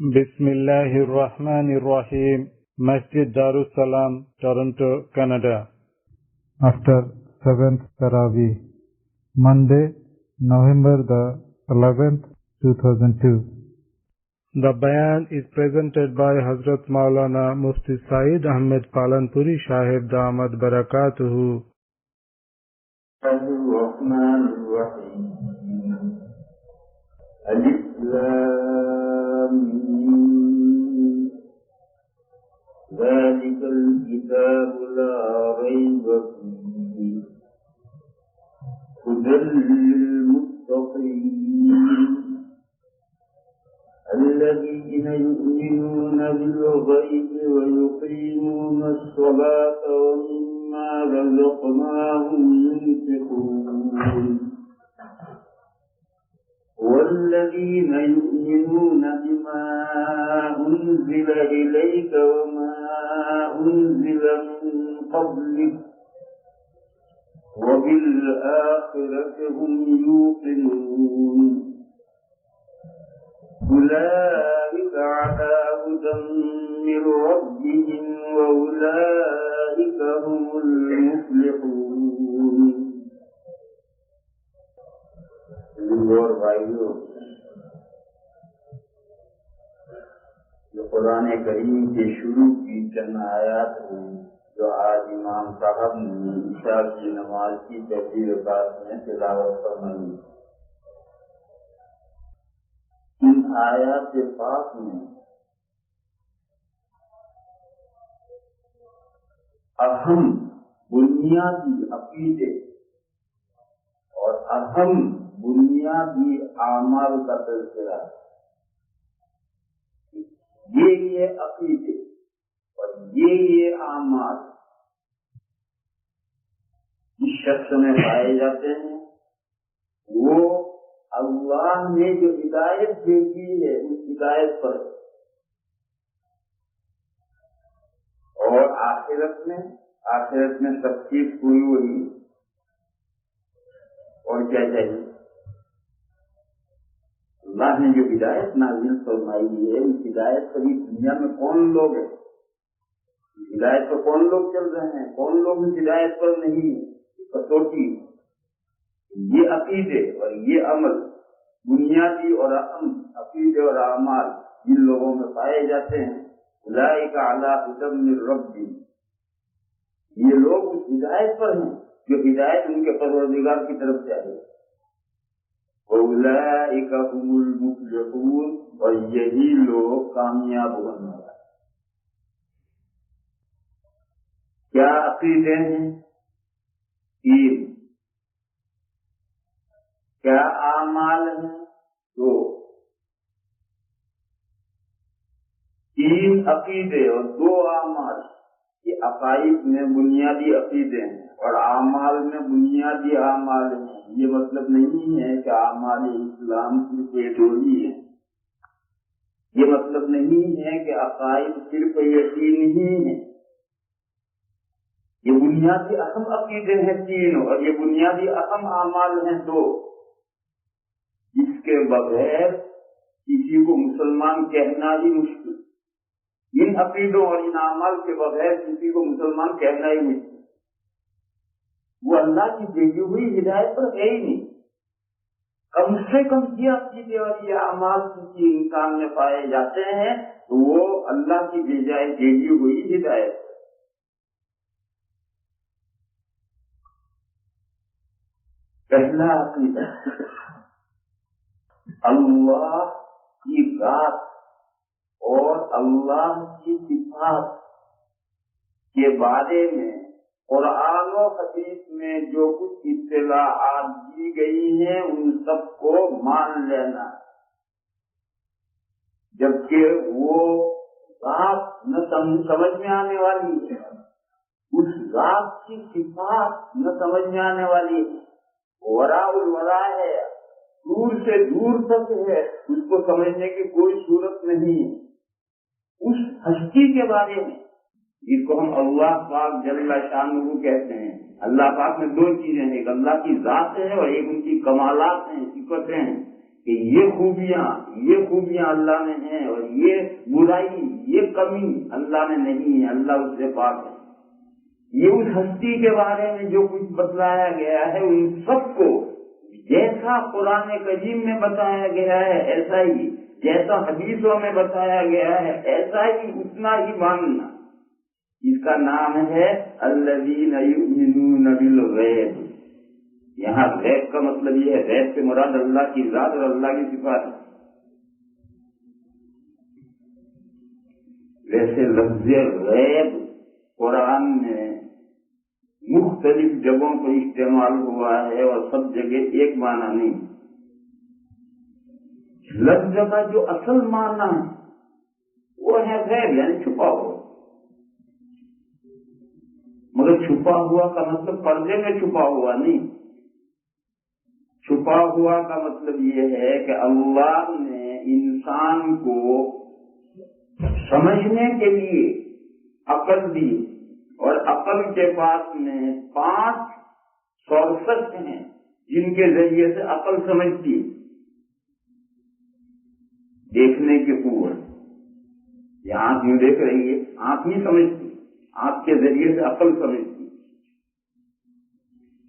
Bismillahirrahmanirrahim. Masjid Darussalam, Toronto, Canada. After 7th Taraweeh, Monday, November the 11th, 2002. The Bayan is presented by Hazrat Maulana Mufti Saeed Ahmed Palanpuri Sahib Damat Barakatuhu. Ar-Rahmanir-Rahim. Alif Lam Mim. Zalikal kitabu la rayba fihi. Hudan lil muttaqin. الذين يؤمنون بالغيب ويقيمون الصلاة ومما رزقناهم ينفقون والذين يؤمنون بما أنزل إليك وما أنزل من قبلك وبالآخرة هم يوقنون أولئك على هدى من ربهم وأولئك هم المفلحون. اور بھائیوں، یہ قرآن کریم کے شروع کی چند آیات ہیں جو آج امام صاحب نے عشاء کی نماز کی پہلی رکعت میں تلاوت فرمائی. ان آیات پاک میں اہم بنیادی عقیدے اور اہم بنیادی اعمال کا تذکرہ ہے. یہ عقیدے اور یہ اعمال جس شخص میں پائے جاتے ہیں وہ اللہ نے جو ہدایت بھیجی ہے اس ہدایت پر، اور آخرت میں سب چیز پوری ہوئی. اور کیا چاہیے؟ اللہ نے جو ہدایت نازل فرمائی ہے اس ہدایت پر دنیا میں کون لوگ ہیں؟ ہدایت پر کون لوگ چل رہے ہیں؟ کون لوگ اس ہدایت پر نہیں ہیں؟ کسوٹی یہ عقیدے اور یہ عمل بنیادی اور اہم عقیدے اور اعمال جن لوگوں میں پائے جاتے ہیں اولئک علی ہدی من ربہم، یہ لوگ اس ہدایت پر ہیں جو ہدایت ان کے پروردگار کی طرف سے آئی. اولئک هم المفلحون، اور یہی لوگ کامیاب ہونے والے. کیا عقیدے ہیں؟ تین. کیا اعمال ہیں؟ دو. تین عقیدے اور دو اعمال، یہ عقائد میں بنیادی عقیدے ہیں اور اعمال میں بنیادی اعمال ہیں. یہ مطلب نہیں ہے کہ اعمال اسلام صرف دو ہی ہیں. یہ مطلب نہیں ہے کہ عقائد صرف یقین ہی ہیں. یہ بنیادی اہم عقیدے ہیں تین اور یہ بنیادی اہم اعمال ہیں دو، جس کے بغیر کسی کو مسلمان کہنا ہی مشکل. ان عقیدوں اور ان اعمال کے بغیر کسی کو مسلمان کہنا ہی مشکل. وہ اللہ کی بھیجی ہوئی ہدایت پر ہے ہی نہیں. کم سے کم یہ عقیدے اور یہ اعمال کسی انسان میں پائے جاتے ہیں تو وہ اللہ کی بھیجی ہوئی ہدایت. پہلا عقیدہ اللہ کی ذات اور اللہ کی صفات کے بارے میں قرآن و حدیث میں جو کچھ اطلاعات دی گئی ہیں ان سب کو مان لینا، جبکہ وہ ذات نہ سمجھ میں آنے والی ہے، اس ذات کی صفات نہ سمجھ میں آنے والی ہے. وراء الورا ہے، دور سے دور تک ہے، اس کو سمجھنے کی کوئی صورت نہیں ہے. اس ہستی کے بارے میں جس کو ہم اللہ پاک جل شانہ کہتے ہیں، اللہ پاک میں دو چیزیں ہیں، ایک اللہ کی ذات ہے اور ایک ان کی کمالات ہیں، صفتیں ہیں. کہ یہ خوبیاں اللہ میں ہیں اور یہ برائی یہ کمی اللہ میں نہیں ہے، اللہ اس سے پاک ہے۔ یہ اس ہستی کے بارے میں جو کچھ بتلایا گیا ہے ان سب کو جیسا قرآن کریم میں بتایا گیا ہے ایسا ہی، جیسا حدیثوں میں بتایا گیا ہے ایسا ہی، اتنا ہی ماننا۔ اس کا نام ہے الذین یؤمنون بالغیب۔ یہاں غیب کا مطلب یہ ہے، غیب سے مراد اللہ کی ذات اور اللہ کی صفات ہے۔ ویسے لفظ غیب قرآن میں مختلف جگہوں پر استعمال ہوا ہے اور سب جگہ ایک معنی نہیں۔ لفظ کا جو اصل معنی ہے وہ ہے غیب، یعنی چھپا ہوا۔ مگر چھپا ہوا کا مطلب پردے میں چھپا ہوا نہیں، چھپا ہوا کا مطلب یہ ہے کہ اللہ نے انسان کو سمجھنے کے لیے عقل دی، اور عقل کے پاس میں 5 سورسز ہیں جن کے ذریعے سے عقل سمجھتی ہے۔ دیکھنے کی قوت، یہ آنکھ یوں دیکھ رہی ہے، آنکھ نہیں سمجھتی، آنکھ کے ذریعے سے عقل سمجھتی۔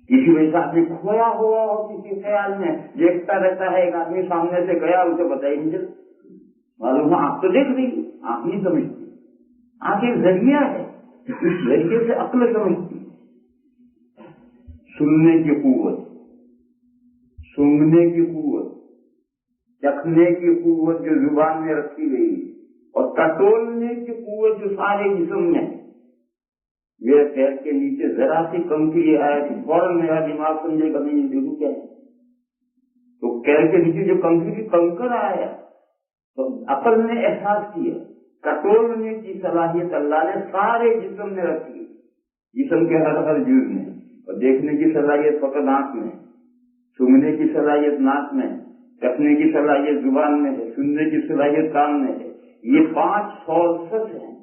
کسی وجہ سے آدمی کھویا ہوا ہو کسی خیال میں دیکھتا رہتا ہے، ایک آدمی سامنے سے گیا اسے پتہ ہی نہیں چلتا، معلوم آنکھ تو دیکھ رہی ہے، آنکھ نہیں سمجھتی۔ آنکھ ایک ذریعہ ہے، اس ذریعے سے عقل سمجھتی۔ سننے کی قوت، سونگھنے کی قوت، چکھنے کی قوت جو زبان میں رکھی گئی، اور ٹٹولنے کی قوت جو سارے جسم میں ہے۔ میرے پیر کے نیچے ذرا سی کنکری آئے تو فوراً میرا دماغ سمجھے گا نہیں دیکھو کیا ہے، تو پیر کے نیچے جو کنکری کنکر آیا تو عقل نے احساس کیا۔ ٹٹولنے کی صلاحیت اللہ نے سارے جسم میں رکھی، جسم کے ہر جز میں، اور دیکھنے کی صلاحیت فقط آنکھ میں، سونگھنے کی صلاحیت ناک میں، چکھنے کی صلاحیت زبان میں ہے، سننے کی صلاحیت کان میں ہے۔ یہ 5 سورسز ہیں،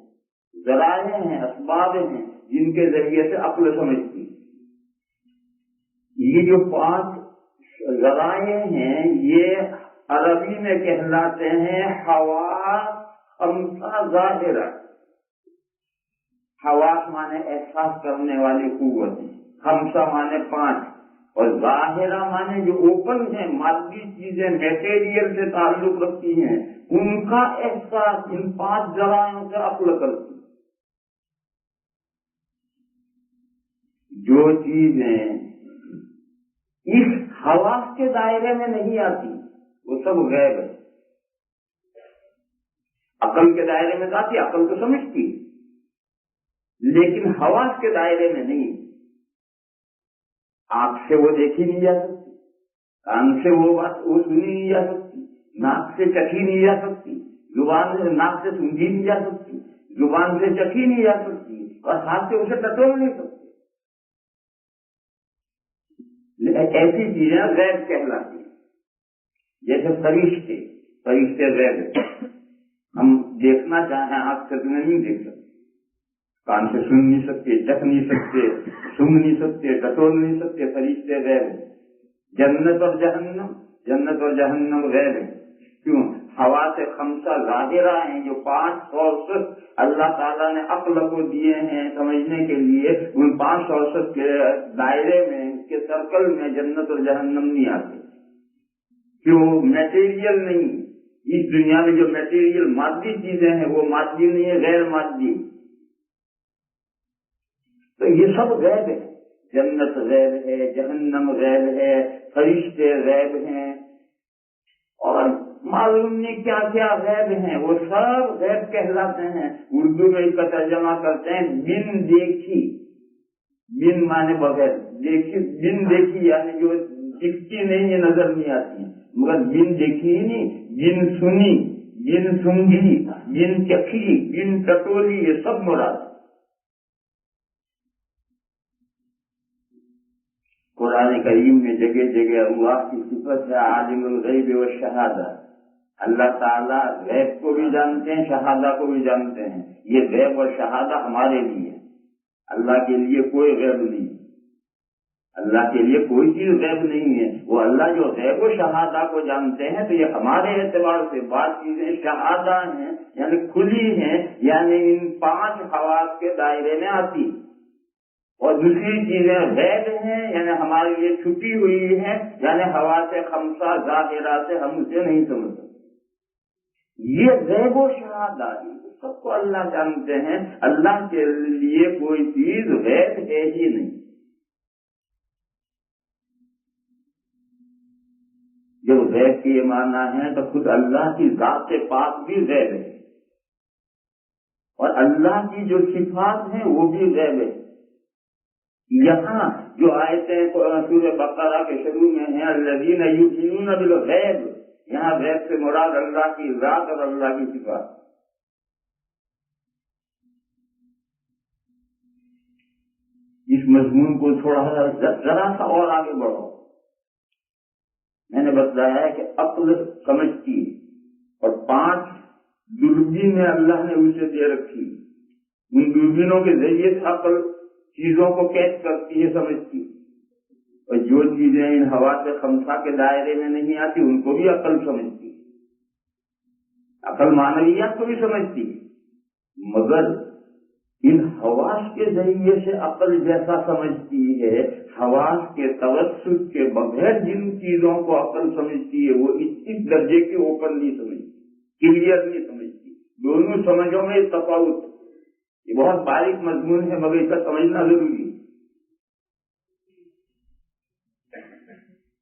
ذرائع ہیں، اسباب ہیں جن کے ذریعے سے عقل سمجھتی۔ یہ جو 5 ذرائع ہیں یہ عربی میں کہلاتے ہیں حواس خمسہ ظاہرہ۔ حواس مانے احساس کرنے والی قوت، خمسہ مانے 5، اور ظاہرہ مانے جو اوپن ہیں، مادی چیزیں میٹیریل سے تعلق رکھتی ہیں، ان کا احساس ان 5 ذرائعوں سے عقل کرتی۔ جو چیزیں اس حواس کے دائرے میں نہیں آتی وہ سب غیب ہے۔ عقل کے دائرے میں آتی، عقل تو سمجھتی، لیکن حواس کے دائرے میں نہیں۔ آنکھ سے وہ دیکھی نہیں جا سکتی، کان سے وہ بات وہ سنی نہیں جا سکتی، ناک سے چکھی نہیں جا سکتی، زبان سے ناک سے سونگھی نہیں جا سکتی، زبان سے چکھی نہیں جا سکتی، اور ہاتھ سے اسے ٹٹول نہیں سکتی۔ ایسی چیزیں غیب کہلاتی ہیں۔ جیسے فرشتے غیب ہے، ہم دیکھنا چاہیں آنکھ سے تو نہیں دیکھ سکتے، کان سے سن نہیں سکتے، چکھ نہیں سکتے، سونگھ نہیں سکتے، ٹٹول نہیں سکتے، فرشتے غیب ہے۔ جنت اور جہنم غیب ہے۔ کیوں؟ ہوا سے خمسہ ظاہرہ ہیں، جو 5 سورسز اللہ تعالیٰ نے عقل کو دیے ہیں سمجھنے کے لیے، ان 5 سورسز کے دائرے میں، اس کے سرکل میں جنت اور جہنم نہیں آتے۔ کیوں؟ میٹیریل نہیں۔ اس دنیا میں جو میٹیریل مادی چیزیں ہیں وہ مادی نہیں ہے، غیر مادی۔ تو یہ سب غیب ہے۔ جنت غیب ہے، جہنم غیب ہے، فرشتے غیب ہیں، اور معلوم نہیں کیا کیا غیب ہیں، وہ سب غیب کہلاتے ہیں۔ اردو میں اس کا ترجمہ کرتے ہیں بن دیکھی، بن مانے بغیر، دیکھی بن دیکھی یعنی جو دکھتی نہیں ہے، نظر نہیں آتی ہے، مگر بن دیکھی ہی نہیں، بن سنی، بن سونگھی، بن چکھی، بن ٹٹولی، یہ سب مراد۔ قرآن کریم میں جگہ جگہ اللہ کی صفت ہے عالم الغیب والشہادہ۔ اللہ تعالیٰ غیب کو بھی جانتے ہیں، شہادہ کو بھی جانتے ہیں۔ یہ غیب اور شہادہ ہمارے لیے، اللہ کے لیے کوئی غیب نہیں۔ اللہ کے لیے کوئی چیز غیب نہیں ہے. وہ اللہ جو غیب و شہادہ کو جانتے ہیں، تو یہ ہمارے اعتبار سے بعض چیزیں شہادہ ہیں، یعنی کھلی ہیں، یعنی ان 5 حواس کے دائرے میں آتی، اور دوسری چیزیں غیب ہیں، یعنی ہمارے لیے چھپی ہوئی ہیں، یعنی حواس خمسہ ظاہرہ سے ہم اسے نہیں سمجھ سکتے. یہ غیب و شہادہ سب کو اللہ جانتے ہیں. اللہ کے لیے کوئی چیز غیب ہے ہی نہیں. جب غیب کی یہ معنی ہے تو خود اللہ کی ذات پاک بھی غیب ہے، اور اللہ کی جو صفات ہیں وہ بھی غیب ہے. یہاں جو آیتیں سورہ بقرہ کے شروع میں ہیں الذین یؤمنون بالغیب، یہاں غیب سے مراد اللہ کی ذات اور اللہ کی صفات. اس مضمون کو تھوڑا ذرا سا اور آگے بڑھو. میں نے بتایا ہے کہ عقل سمجھتی ہے، اور 5 دوربینیں اللہ نے اسے دے رکھی. ان دوربینوں کے ذریعے سے عقل چیزوں کو کیچ کرتی ہے، سمجھتی ہے، اور جو چیزیں ان حواس خمسہ کے دائرے میں نہیں آتی ان کو بھی عقل سمجھتی ہے. عقل معنویات کو بھی سمجھتی ہے، مگر ان حواس کے ذریعے سے عقل جیسا سمجھتی ہے، حواس کے توسط کے بغیر جن چیزوں کو عقل سمجھتی ہے وہ اس درجے کی اوپنلی سمجھتی، کلیئر نہیں سمجھتی. دونوں سمجھوں میں تفاوت. یہ بہت باریک مضمون ہے مگر اس کا سمجھنا ضروری ہے.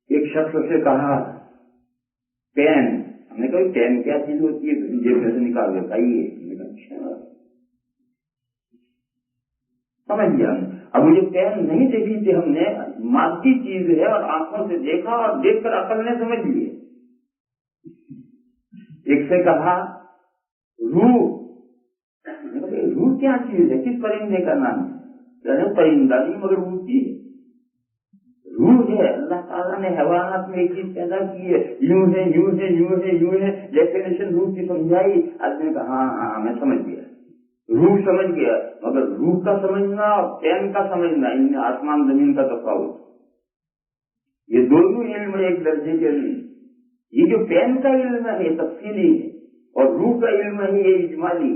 ایک شخص سے کہا پین، ہم نے کہا پین کیا چیز ہوتی ہے؟ جیب میں سے نکال کے کھائیے. سمجھ گیا. اب مجھے پین نہیں دیکھی تھی، ہم نے مادی چیز ہے اور آنکھوں سے دیکھا اور دیکھ کر عقل نے سمجھ لیے. ایک سے کہا روح، روح کیا چیز ہے؟ کس پرندے کا نام ہے؟ پرندہ نہیں مگر روح کی ہے. روح ہے، اللہ تعالیٰ نے حیوانات میں ایک چیز پیدا کی ہے، یوں ہے یوں ہے یوں ہے یوں ہے. ڈیفینیشن روح کی سمجھائی، آدمی نے کہا ہاں میں سمجھ گیا، روح سمجھ گیا. مگر روح کا سمجھنا اور پین کا سمجھنا، ان میں آسمان زمین کا تفاوت. یہ دونوں علم ایک درجے کے نہیں. یہ جو پین کا علم ہے یہ تفصیلی ہے، اور روح کا علم ہے یہ اجمالی.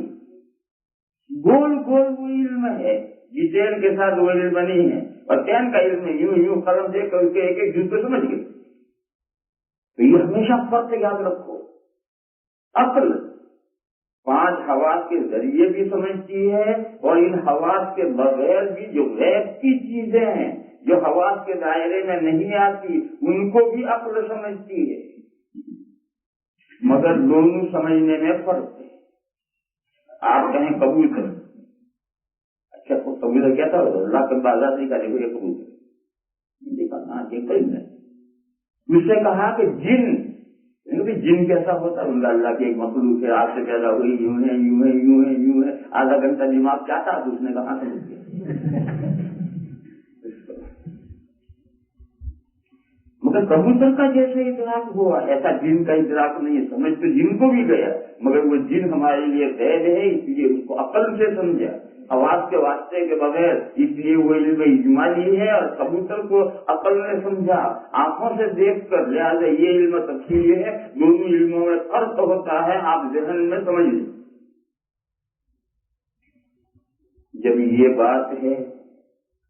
گول گول وہ علم ہے، ڈیٹیل کے ساتھ وہ علم نہیں ہے. اور پین کا علم ہے یوں یوں قلم دے کر کے ایک ایک جز کو سمجھ گئے. تو یہ ہمیشہ فرق یاد رکھو. عقل 5 حواس کے ذریعے بھی سمجھتی ہے، اور ان حواس کے بغیر بھی جو غیب کی چیزیں ہیں جو حواس کے دائرے میں نہیں آتی ان کو بھی عقل سمجھتی ہے. مگر دونوں سمجھنے میں فرق ہے. آپ کہیں کبوتر، اچھا کبوتر کیا تھا؟ اللہ کے بازار نہیں کرے گا یہ کبوتر. دیکھا ہاں یہ پرندہ. اس سے کہا کہ جن جن کیسا ہوتا ہے؟ اللہ کی ایک مخلوق ہے، آگ سے پیدا ہوئی، یوں ہے یوں ہے یوں ہے یوں ہے. آدھا گھنٹہ دماغ چاہتا تو اس نے کہا سمجھ گیا. مگر کبوتر کا جیسے ادراک ہوا ایسا جن کا ادراک نہیں ہے. سمجھ تو جن کو بھی گیا، مگر وہ جن ہمارے لیے غیب ہے، اس لیے اس کو عقل سے سمجھا، حواس کے واسطے کے بغیر، اس لیے وہ علم اجمالی ہے. اور کبوتر کو عقل نے سمجھا آنکھوں سے دیکھ کر، لہٰذا یہ علم تفصیلی ہے. دونوں علموں میں فرق ہوتا ہے، آپ ذہن میں سمجھ لیں. جب یہ بات ہے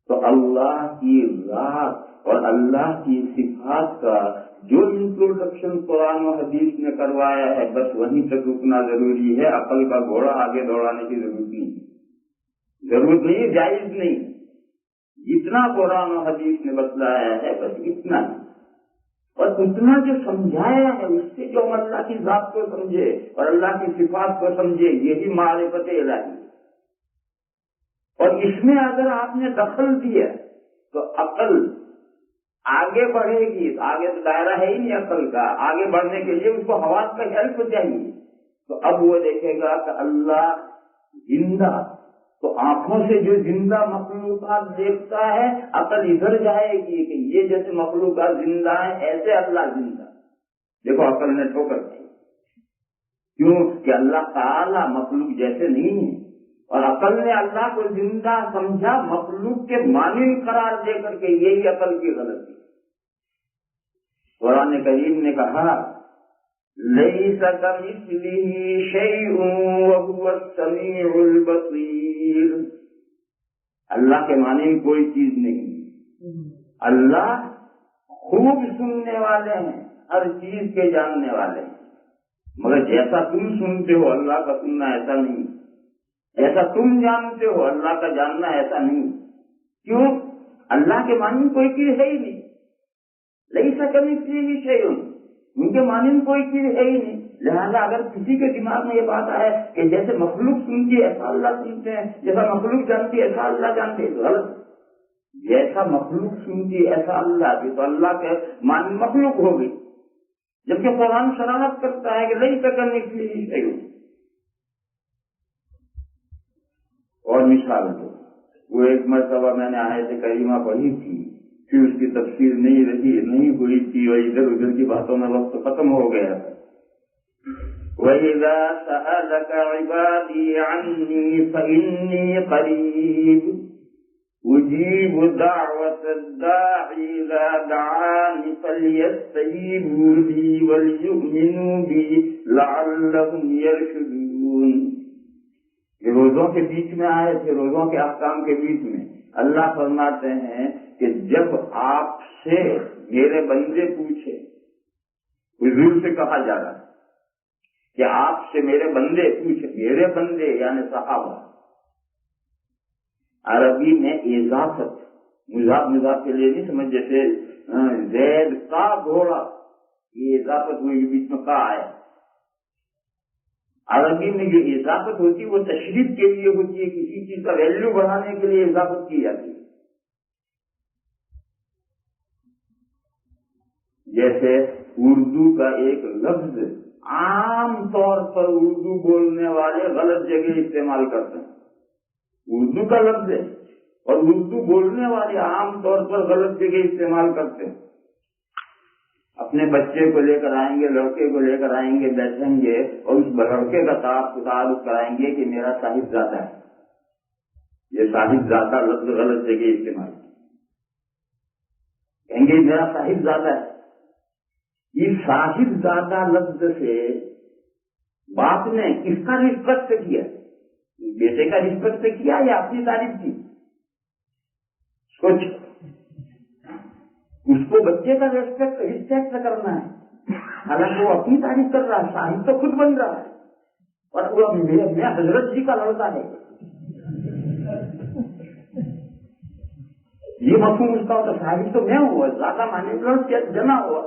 تو اللہ کی ذات اور اللہ کی صفات کا جو انٹروڈکشن قرآن و حدیث نے کروایا ہے بس وہیں تک رکنا ضروری ہے. عقل کا گھوڑا آگے دوڑانے کی ضرورت نہیں، جائز نہیں. جتنا قرآن و حدیث نے بتلایا ہے بس اتنا ہی، اور اتنا جو سمجھایا ہے اس سے جو ہم اللہ کی ذات کو سمجھے اور اللہ کی صفات کو سمجھے، یہی معرفت الہی. اور اس میں اگر آپ نے دخل دیا تو عقل آگے بڑھے گی. آگے تو دائرہ ہے ہی نہیں عقل کا، آگے بڑھنے کے لیے اس کو حواس کا ہیلپ چاہیے. تو اب وہ دیکھے گا کہ اللہ زندہ، تو آنکھوں سے جو زندہ مخلوقات دیکھتا ہے عقل ادھر جائے گی کہ یہ جیسے مخلوقات زندہ ہیں ایسے اللہ زندہ. دیکھو عقل نے ٹھوکر دی. کیوں کہ اللہ تعالی مخلوق جیسے نہیں ہے، اور عقل نے اللہ کو زندہ سمجھا مخلوق کے مانند قرار دے کر کے، یہی عقل کی غلطی۔ قرآن کریم نے کہا لَيْسَ كَمِثْلِهِ شَيْءٌ وَهُوَ السَّمِيعُ الْبَصِيرُ، اللہ کے مانند کوئی چیز نہیں۔ اللہ خوب سننے والے ہیں، ہر چیز کے جاننے والے ہیں، مگر جیسا تم سنتے ہو اللہ کا سننا ایسا نہیں، جیسا تم جانتے ہو اللہ کا جاننا ایسا نہیں۔ کیوں؟ اللہ کے مانند کوئی چیز ہے ہی نہیں۔ لَيْسَ كَمِثْلِهِ شَيْءٌ، ان کے مانند کوئی چیز ہے ہی نہیں۔ لہذا اگر کسی کے دماغ میں یہ بات آئے کہ جیسے مخلوق سنتی ہے ایسا اللہ سنتے ہیں، جیسا مخلوق جانتی ہے ایسا اللہ جانتے ہیں، غلط۔ جیسا مخلوق سنتی ایسا اللہ کی، تو اللہ کے مانند مخلوق ہو گئی، جبکہ قرآن شرارت کرتا ہے کہ لَيْسَ كَمِثْلِهِ شَيْءٌ۔ اور مثال دو، وہ ایک مرتبہ میں نے آیت کریمہ پڑھی تھی، پھر اس کی تفسیر نہیں ہوئی تھی، اور ادھر ادھر کی باتوں میں وقت ختم ہو گیا۔ وَإِذَا سَأَلَكَ عِبَادِي عَنِّي فَإِنِّي قَرِيبٌ أُجِيبُ دَعْوَةَ الدَّاعِ إِذَا دَعَانِ فَلْيَسْتَجِيبُوا لِي وَلْيُؤْمِنُوا بِي لَعَلَّهُمْ يَرْشُدُونَ۔ یہ روزوں کے بیچ میں آئے تھے، روزوں کے احکام کے بیچ میں اللہ فرماتے ہیں کہ جب آپ سے میرے بندے پوچھے، حضور سے کہا جا رہا ہے کہ آپ سے میرے بندے پوچھے، میرے بندے یعنی صحابہ، عربی میں اضافت، مضاف کے لیے نہیں سمجھ، جیسے زید کا گھوڑا، یہ اضافت ہوئی، بیچ میں کا آیا۔ عربی میں جو اضافت ہوتی ہے وہ تشریف کے لیے ہوتی ہے، کسی چیز کا ویلیو بڑھانے کے لیے اضافت کی جاتی ہے۔ جیسے اردو کا ایک لفظ عام طور پر اردو بولنے والے غلط جگہ استعمال کرتے ہیں، اردو کا لفظ ہے اور اردو بولنے والے عام طور پر غلط جگہ استعمال کرتے ہیں۔ اپنے بچے کو لے کر آئیں گے، لڑکے کو لے کر آئیں گے، بیٹھیں گے اور اس لڑکے کا تعارف کرائیں گے کہ میرا صاحب زادہ ہے، یہ صاحب زادہ لفظ غلط جگہ استعمال کہیں گے میرا صاحب زادہ ہے۔ یہ صاحب زادہ لفظ سے باپ نے کس کا رسپیکٹ کیا؟ بیٹے کا رسپیکٹ کیا یا اپنی تعریف کی؟ سوچ، اس کو بچے کا رسپیکٹ کرنا ہے، حالانکہ وہ اپنی تعریف کر رہا ہے، صاحب تو خود بن رہا ہے، اور وہ میں حضرت جی کا لڑکا ہے، یہ مفہوم اس کا ہوتا، صاحب تو میں ہوا، زیادہ مانے لڑکا جنا ہوا،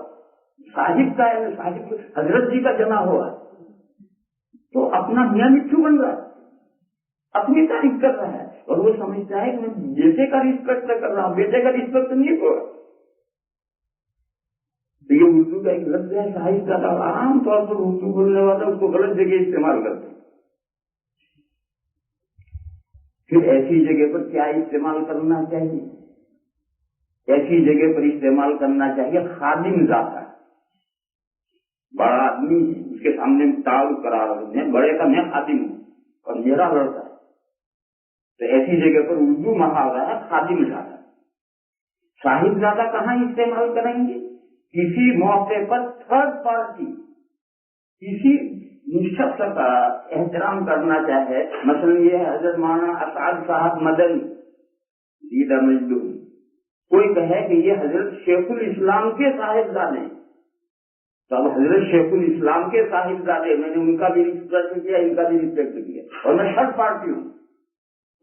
صاحب کا ہے، صاحب حضرت جی کا جنا ہوا، تو اپنا میاں مٹھو بن رہا ہے، اپنی تعریف کر رہا ہے، اور وہ سمجھتا ہے کہ میں بیٹے کا رسپیکٹ کر رہا ہوں، بیٹے کا رسپیکٹ نہیں ہوا۔ تو یہ اردو کا ایک لفظ ہے صاحب زادہ، عام طور پر اردو بولنے والا اس کو غلط جگہ استعمال کرتے ہیں۔ پھر ایسی جگہ پر کیا استعمال کرنا چاہیے؟ ایسی جگہ پر استعمال کرنا چاہیے خادم ذات ہے، بڑا آدمی ہے، اس کے سامنے تعارف کرا رہا ہوں، میں بڑے کا میں خادم ہوں اور میرا لڑکا ہے، تو ایسی جگہ پر اردو محاورہ ہے خادم زادہ۔ صاحب زادہ کہاں استعمال کریں گے؟ کسی موقع پر تھرڈ پارٹی کسی شخص کا احترام کرنا چاہے، مثلا یہ حضرت مولانا اسعد صاحب مدنی دیدہ مجدوم، کوئی کہے کہ یہ حضرت شیخ الاسلام کے صاحبزادے ہیں، تو اب حضرت شیخ الاسلام کے صاحبزادے، میں نے ان کا بھی رسپیکٹ کیا، ان کا بھی رسپیکٹ کیا، اور میں تھرڈ پارٹی ہوں،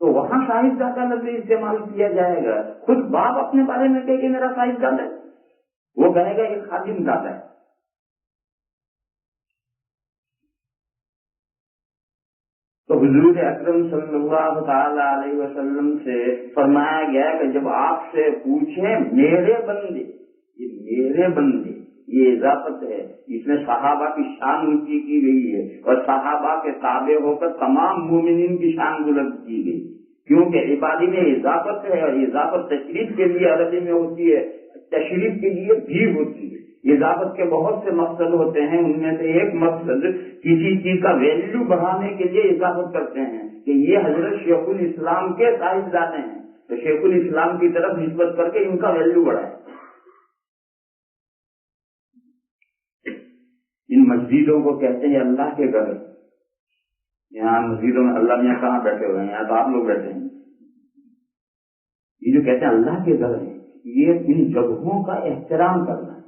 تو وہاں صاحبزادہ لفظ استعمال کیا جائے گا۔ خود باپ اپنے بارے میں کہے کہ میرا صاحبزادہ ہے، وہ کہے گا یہ خادم زادہ ہے۔ تو حضور اکرم صلی اللہ تعالی علیہ وسلم سے فرمایا گیا کہ جب آپ سے پوچھیں میرے بندے، یہ میرے بندے، یہ اضافت ہے، اس میں صحابہ کی شان اونچی کی گئی ہے، اور صحابہ کے تابع ہو کر تمام مومنین کی شان بلند کی گئی، کیونکہ عبادی میں اضافت ہے، اور اضافت تشریف کے لیے عربی میں ہوتی ہے، تشریف کے لیے بھی ہوتی ہے۔ اضافت کے بہت سے مقصد ہوتے ہیں، ان میں سے ایک مقصد کسی چیز کا ویلیو بڑھانے کے لیے اضافت کرتے ہیں، کہ یہ حضرت شیخ الاسلام کے صاحبزادے ہیں، تو شیخ الاسلام کی طرف نسبت کر کے ان کا ویلیو بڑھائیں۔ ان مسجدوں کو کہتے ہیں اللہ کے گھر، یہاں مسجدوں میں اللہ میاں کہاں بیٹھے ہوئے ہیں؟ یہاں تو آپ لوگ بیٹھے ہیں۔ یہ جو کہتے ہیں اللہ کے گھر ہیں، یہ ان جگہوں کا احترام کرنا ہے۔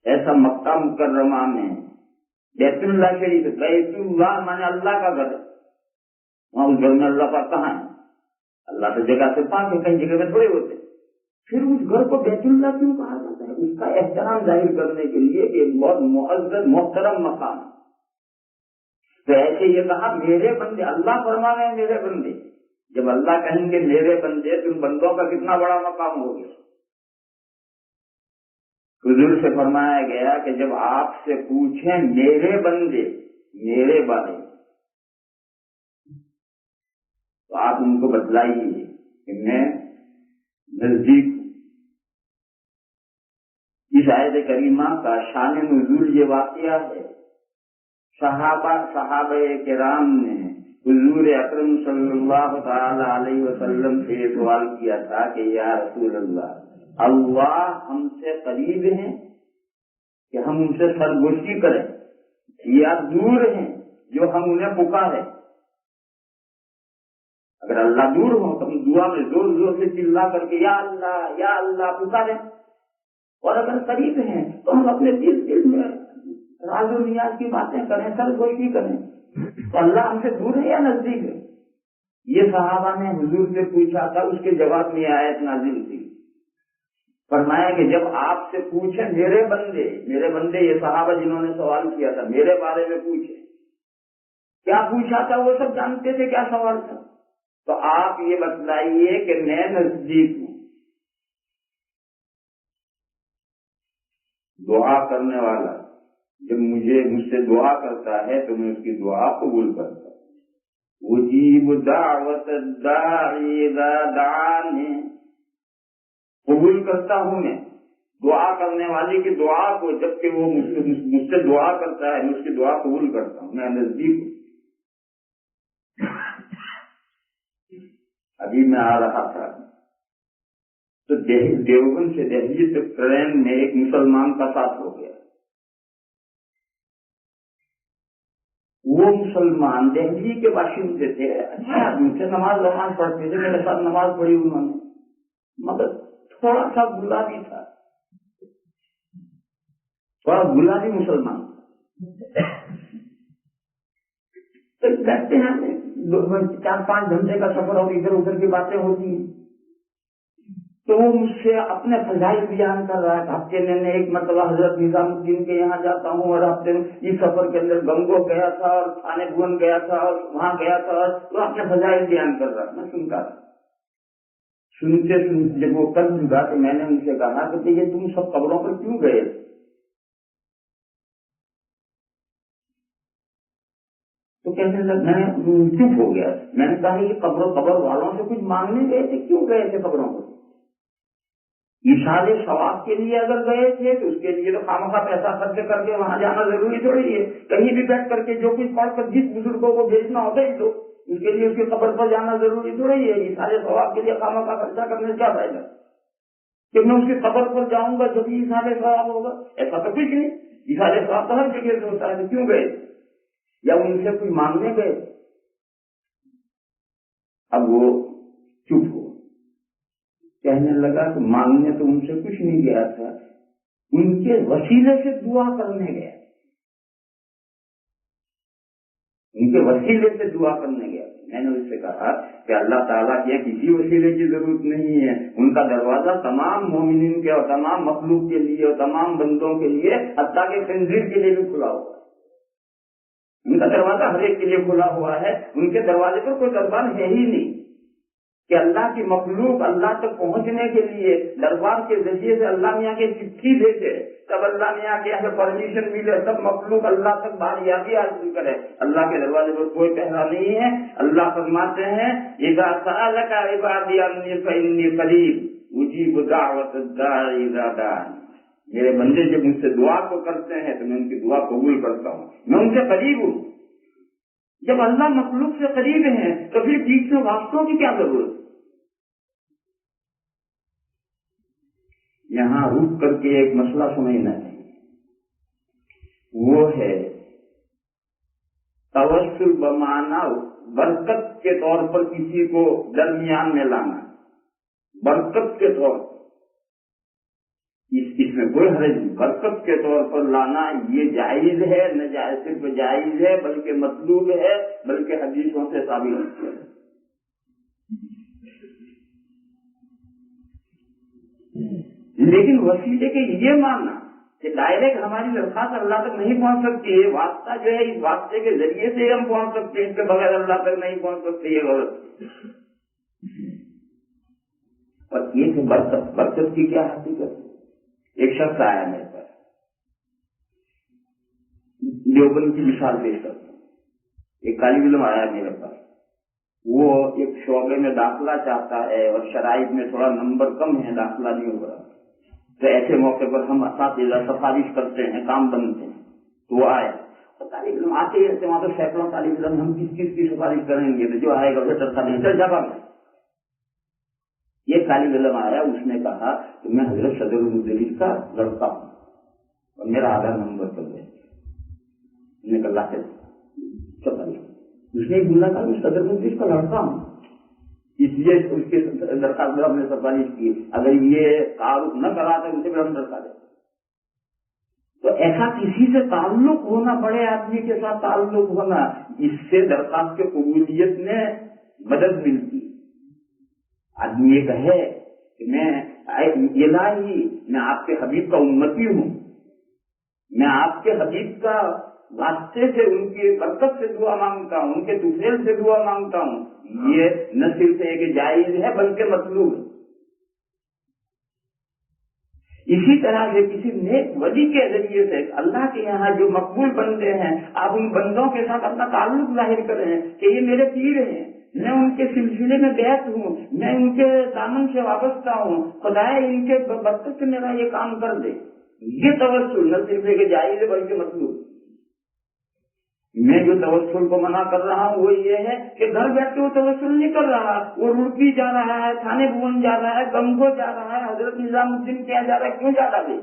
ایسا مکہ مکرمہ میں بیت اللہ شریف، بیت اللہ مانے اللہ کا گھر ہے، وہاں اس گھر میں اللہ پاک کہاں ہے؟ اللہ تو جگہ سے پاک ہے، کئی جگہ میں تھوڑے ہوتے، پھر اس گھر کو بیت اللہ کیوں کہا جاتا ہے؟ اس کا احترام ظاہر کرنے کے لیے کہ ایک بہت معزز محترم مقام ہے۔ تو ایسے یہ کہا میرے بندے، اللہ فرما رہے ہیں میرے بندے، جب اللہ کہیں گے میرے بندے تو ان بندوں کا کتنا بڑا مقام ہو گیا۔ حضور سے فرمایا گیا کہ جب آپ سے پوچھیں میرے بندے میرے بارے تو آپ ان کو بتلائیے کہ میں نزدیک ہوں۔ اس آیت کریمہ کا شان نزول یہ واقعہ ہے، صحابہ کرام نے حضور اکرم صلی اللہ تعالی علیہ وسلم سے یہ سوال کیا تھا کہ یا رسول اللہ، اللہ ہم سے قریب ہیں کہ ہم ان سے سرگوشی کریں، یا دور ہیں جو ہم انہیں پکاریں؟ اگر اللہ دور ہو تو ہم دعا میں زور زور سے چلا کر کے یا اللہ پکاریں، اور اگر قریب ہیں تو ہم اپنے دل میں راز و نیاز کی باتیں کریں، سرگوشی کریں۔ تو اللہ ہم سے دور ہے یا نزدیک ہے؟ یہ صحابہ نے حضور سے پوچھا تھا، اس کے جواب میں آیت نازل تھی۔ فرمایا کہ جب آپ سے پوچھیں میرے بندے یہ صحابہ جنہوں نے سوال کیا تھا میرے بارے میں پوچھیں، کیا پوچھا تھا وہ سب جانتے تھے کیا سوال تھا؟ تو آپ یہ بتلائیے کہ میں نزدیک ہوں۔ دعا کرنے والا جب مجھ سے دعا کرتا ہے تو میں اس کی دعا قبول کرتا ہوں۔ اجیب دعوت الداعی اذا دعانی، قبول کرتا ہوں میں دعا کرنے والی کی دعا کو، جبکہ وہ مجھ سے دعا کرتا ہے میں اس کی دعا قبول کرتا ہوں، میں نزدیک ہوں۔ ابھی میں آ رہا تھا تو دیوبند سے دہلی تک ٹرین میں ایک مسلمان کا ساتھ ہو گیا۔ وہ مسلمان دہلی کے باشندے تھے، اچھا آدمی تھے، نماز پڑھتے تھے، میرے ساتھ نماز پڑھی انہوں نے، مگر تھوڑا سا گلابی تھا، تھوڑا گلابی مسلمان تھا۔ تو کہتے ہیں 4-5 گھنٹے کا سفر اور ادھر ادھر کی باتیں ہوتی ہیں، تو وہ مجھ سے اپنے فضائل بیان کر رہا تھا۔ ہفتے میں ایک مرتبہ حضرت نظام الدین کے یہاں جاتا ہوں، اور ہفتے میں اس سفر کے اندر گنگو گیا تھا اور تھانے بھون گیا تھا اور وہاں گیا تھا، اور وہ اپنے فضائل بیان کر رہا تھا، میں سنتا تھا۔ سنتے جب وہ کر چکا تو میں نے ان سے کہا کہ یہ تم سب قبروں پر کیوں گئے؟ تو کہنے لگا، میں چپ ہو گیا، میں نے کہا یہ قبر والوں سے کچھ مانگنے گئے تھے، کیوں گئے تھے قبروں پر؟ اشارے ثواب کے لیے اگر گئے تھے تو اس کے لیے تو خامخواہ پیسہ خرچ کر کے وہاں جانا ضروری تھوڑی ہے، کہیں بھی بیٹھ کر کے جو کچھ پڑھ کر جس بزرگوں کو بھیجنا ہو بھیج دو، اس کے لیے اس کی قبر پر جانا ضروری تھوڑی ہے۔ اشارے ثواب کے لیے خامخواہ خرچہ کرنے سے کیا فائدہ کہ میں اس کی قبر پر جاؤں گا جب اشارے ثواب ہوگا؟ ایسا تو کچھ نہیں، اشارے ثواب تو ہر جگہ سے ہوتا ہے، کیوں گئے؟ یا ان سے کوئی مانگنے گئے؟ اب وہ چپ ہو، کہنے لگا کہ مانگنے تو ان سے کچھ نہیں گیا تھا، ان کے وسیلے سے دعا کرنے گیا، ان کے وسیلے سے دعا کرنے گیا۔ میں نے اس سے کہا کہ اللہ تعالیٰ کے کسی وسیلے کی ضرورت نہیں ہے، ان کا دروازہ تمام مومنین کے اور تمام مخلوق کے لیے اور تمام بندوں کے لیے، حتیٰ کہ خنزیر کے لیے بھی کھلا ہوا ہے۔ ان کا دروازہ ہر ایک کے لیے کھلا ہوا ہے، ان کے دروازے پر کوئی دربار ہے ہی نہیں کہ اللہ کی مخلوق اللہ تک پہنچنے کے لیے دربار کے ذریعے سے اللہ میاں کے چٹھی بھیجے، تب اللہ میاں کے یہاں سے پرمیشن ملے، سب مخلوق اللہ تک بازیابی حاصل کرے۔ اللہ کے دروازے پر کوئی پہرا نہیں ہے۔ اللہ فرماتے ہیں اذا سألك عبادی عنی فإنی قریب اجیب دعوت الداعی اذا دعان، میرے بندے جب مجھ سے دعا کو کرتے ہیں تو میں ان کی دعا قبول کرتا ہوں، میں ان سے قریب ہوں۔ جب اللہ مخلوق سے قریب ہیں تو پھر بیچ میں واسطوں کی کیا ضرورت؟ یہاں رک کر کے ایک مسئلہ سمجھنا ہے، وہ ہے توسل بمانا برکت کے طور پر کسی کو درمیان میں لانا، برکت کے طور پر، اس میں کوئی حرج نہیں، برکت کے طور پر لانا یہ جائز ہے، نہ صرف جائز ہے بلکہ مطلوب ہے، بلکہ حدیثوں سے ثابت ہے۔ لیکن وسیلے کے یہ ماننا کہ ڈائریکٹ ہماری درخواست اللہ تک نہیں پہنچ سکتی ہے، واسطہ جو ہے اس واسطے کے ذریعے سے ہم پہنچ سکتے ہیں، اس کے بغیر اللہ تک نہیں پہنچ سکتے، یہ غلط۔ اور یہ کہ برکت کی کیا حقیقت ہے؟ ایک شخص آیا میرے پاس، دیوبند کی مثال پیش کرتا ہوں، ایک طالب علم آیا میرے پاس، وہ ایک شعبے میں داخلہ چاہتا ہے اور شرائط میں تھوڑا نمبر کم ہے، داخلہ نہیں ہو رہا، تو ایسے موقع پر ہم اساتذہ سفارش کرتے ہیں، کام بنتے ہیں، تو وہ آیا، اور طالب علم آتے ہی رہتے، وہاں تو سینکڑوں طالب علم، ہم کس کی سفارش کریں گے، تو جو آئے گا وہ چلتا نہیں، چل جا میں۔ یہ طالب علم آیا، اس نے کہا کہ میں حضرت صدر المدرس کا لڑکا ہوں اور میرا آدھار نمبر کر دیں، نے کہا اللہ سے، اس نے بولا تھا میں صدر المدرس کا لڑکا ہوں، اس لیے اس کے درخواست میں ہم نے سفارش کی، اگر یہ تعارف نہ کراتا ان سے بھی ہم درخواست دیں۔ تو ایسا کسی سے تعلق ہونا، بڑے آدمی کے ساتھ تعلق ہونا، اس سے درخواست کے قبولیت میں مدد ملتی۔ آدمی یہ کہے کہ میں الہی، میں آپ کے حبیب کا امتی ہوں، میں آپ کے حبیب کا واسطے سے ان کی برکت سے دعا مانگتا ہوں، ان کے طفیل سے دعا مانگتا ہوں، یہ نہ صرف ایک جائز ہے بلکہ مطلوب ہے۔ اسی طرح سے کسی نیک ولی کے ذریعے سے اللہ کے یہاں جو مقبول بندے ہیں، آپ ان بندوں کے ساتھ اپنا تعلق ظاہر کریں کہ یہ میرے پیر ہیں، میں ان کے سلسلے میں بیعت ہوں، میں ان کے دامن سے وابستہ ہوں، خدایا ان کے برکت سے میرا یہ کام کر دے، یہ توسل نہ صرف ایک جائز ہے بلکہ مطلوب۔ میں جو توسل کو منع کر رہا ہوں وہ یہ ہے کہ گھر بیٹھ کے وہ توسل نہیں کر رہا، وہ روڑکی جا رہا ہے، تھانے بھون جا رہا ہے، گنگو جا رہا ہے، حضرت نظام الدین کیا جا رہا ہے، کیوں جا رہا ہے؟